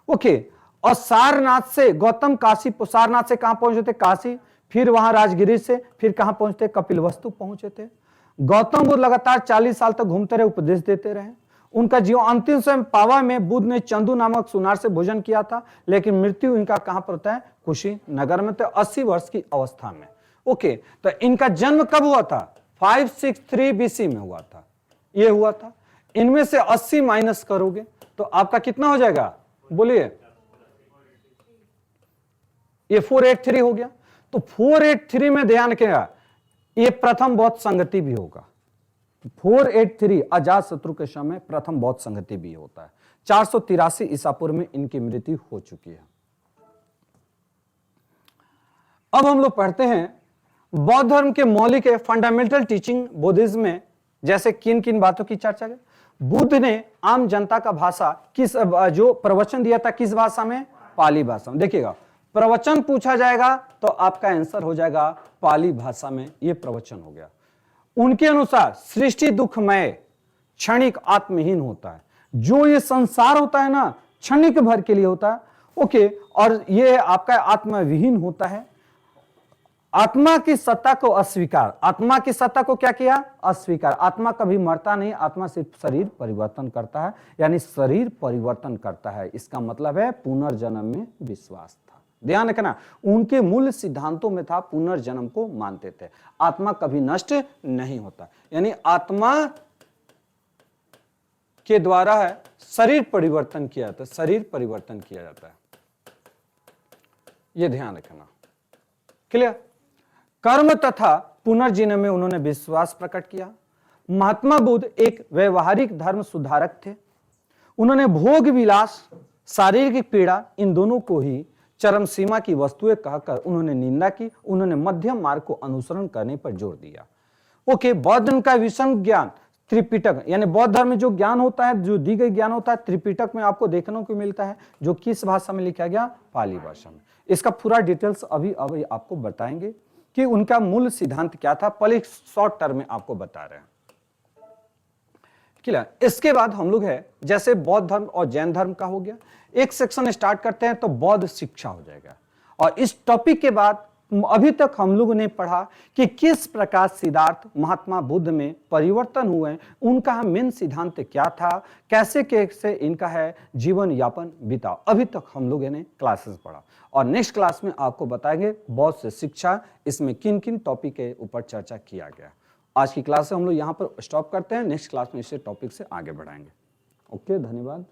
ओके, और सारनाथ से गौतम सारनाथ से कहां पहुंचे थे? काशी। फिर वहां राजगिरी से फिर कहां पहुंचते? कपिलवस्तु पहुंचे थे। गौतम बुद्ध लगातार 40 साल तक घूमते रहे, उपदेश देते रहे। उनका जीवन अंतिम समय पावा में बुद्ध ने चंदू नामक सुनार से भोजन किया था, लेकिन मृत्यु इनका कहां पर होता है? कुशीनगर में, तो 80 वर्ष की अवस्था में। ओके, तो इनका जन्म कब हुआ था? 563 बीसी में हुआ था। ये हुआ था। इनमें से 80 माइनस करोगे तो आपका कितना हो जाएगा? बोलिए। ये 483 हो गया। तो 483 में ध्यान किया, ये प्रथम बौद्ध संगति भी होगा। 483 अजात शत्रु के समय प्रथम बौद्ध संगति भी होता है। 483 ईसा पूर्व में इनकी मृत्यु हो चुकी है। अब हम लोग पढ़ते हैं बौद्ध धर्म के मौलिक फंडामेंटल टीचिंग बुद्धिज्म में जैसे किन किन बातों की चर्चा है। बुद्ध ने आम जनता का भाषा किस जो प्रवचन दिया था किस भाषा में? पाली भाषा में। देखिएगा, प्रवचन पूछा जाएगा तो आपका आंसर हो जाएगा पाली भाषा में। यह प्रवचन हो गया। उनके अनुसार सृष्टि दुखमय, क्षणिक, आत्महीन होता है। जो ये संसार होता है ना, क्षणिक भर के लिए होता है। ओके, और ये आपका आत्मविहीन होता है। आत्मा की सत्ता को अस्वीकार। आत्मा की सत्ता को क्या किया? अस्वीकार। आत्मा कभी मरता नहीं, आत्मा सिर्फ शरीर परिवर्तन करता है, यानी शरीर परिवर्तन करता है। इसका मतलब है पुनर्जन्म में विश्वास था। ध्यान रखना, उनके मूल सिद्धांतों में था पुनर्जन्म को मानते थे। आत्मा कभी नष्ट नहीं होता, यानी आत्मा के द्वारा है शरीर परिवर्तन किया जाता है। शरीर परिवर्तन किया जाता है, यह ध्यान रखना। क्लियर? कर्म तथा पुनर्जन्म में उन्होंने विश्वास प्रकट किया। महात्मा बुद्ध एक व्यवहारिक धर्म सुधारक थे। उन्होंने भोग विलास, शारीरिक पीड़ा, इन दोनों को ही चरम सीमा की वस्तुएं कहकर उन्होंने निंदा की। उन्होंने मध्यम मार्ग को अनुसरण करने पर जोर दिया। ओके, बौद्ध धर्म का विषम ज्ञान त्रिपिटक, यानी बौद्ध धर्म में जो ज्ञान होता है, जो दी गई ज्ञान होता है, त्रिपिटक में आपको देखने को मिलता है, जो किस भाषा में लिखा गया? पाली भाषा में। इसका पूरा डिटेल्स अभी आपको बताएंगे कि उनका मूल सिद्धांत क्या था। पहले शॉर्ट टर्म में आपको बता रहे हैं। क्लियर? इसके बाद हम लोग है जैसे बौद्ध धर्म और जैन धर्म का हो गया, एक सेक्शन स्टार्ट करते हैं तो बौद्ध शिक्षा हो जाएगा। और इस टॉपिक के बाद अभी तक हम लोगों ने पढ़ा कि किस प्रकार सिद्धार्थ महात्मा बुद्ध में परिवर्तन हुए, उनका मेन सिद्धांत क्या था, कैसे कैसे इनका है जीवन यापन बीता। अभी तक हम लोगों ने क्लासेस पढ़ा और नेक्स्ट क्लास में आपको बताएंगे बौद्ध से शिक्षा, इसमें किन किन टॉपिक के ऊपर चर्चा किया गया। आज की क्लास से हम लोग यहाँ पर स्टॉप करते हैं, नेक्स्ट क्लास में इसे टॉपिक से आगे बढ़ाएंगे। ओके, धन्यवाद।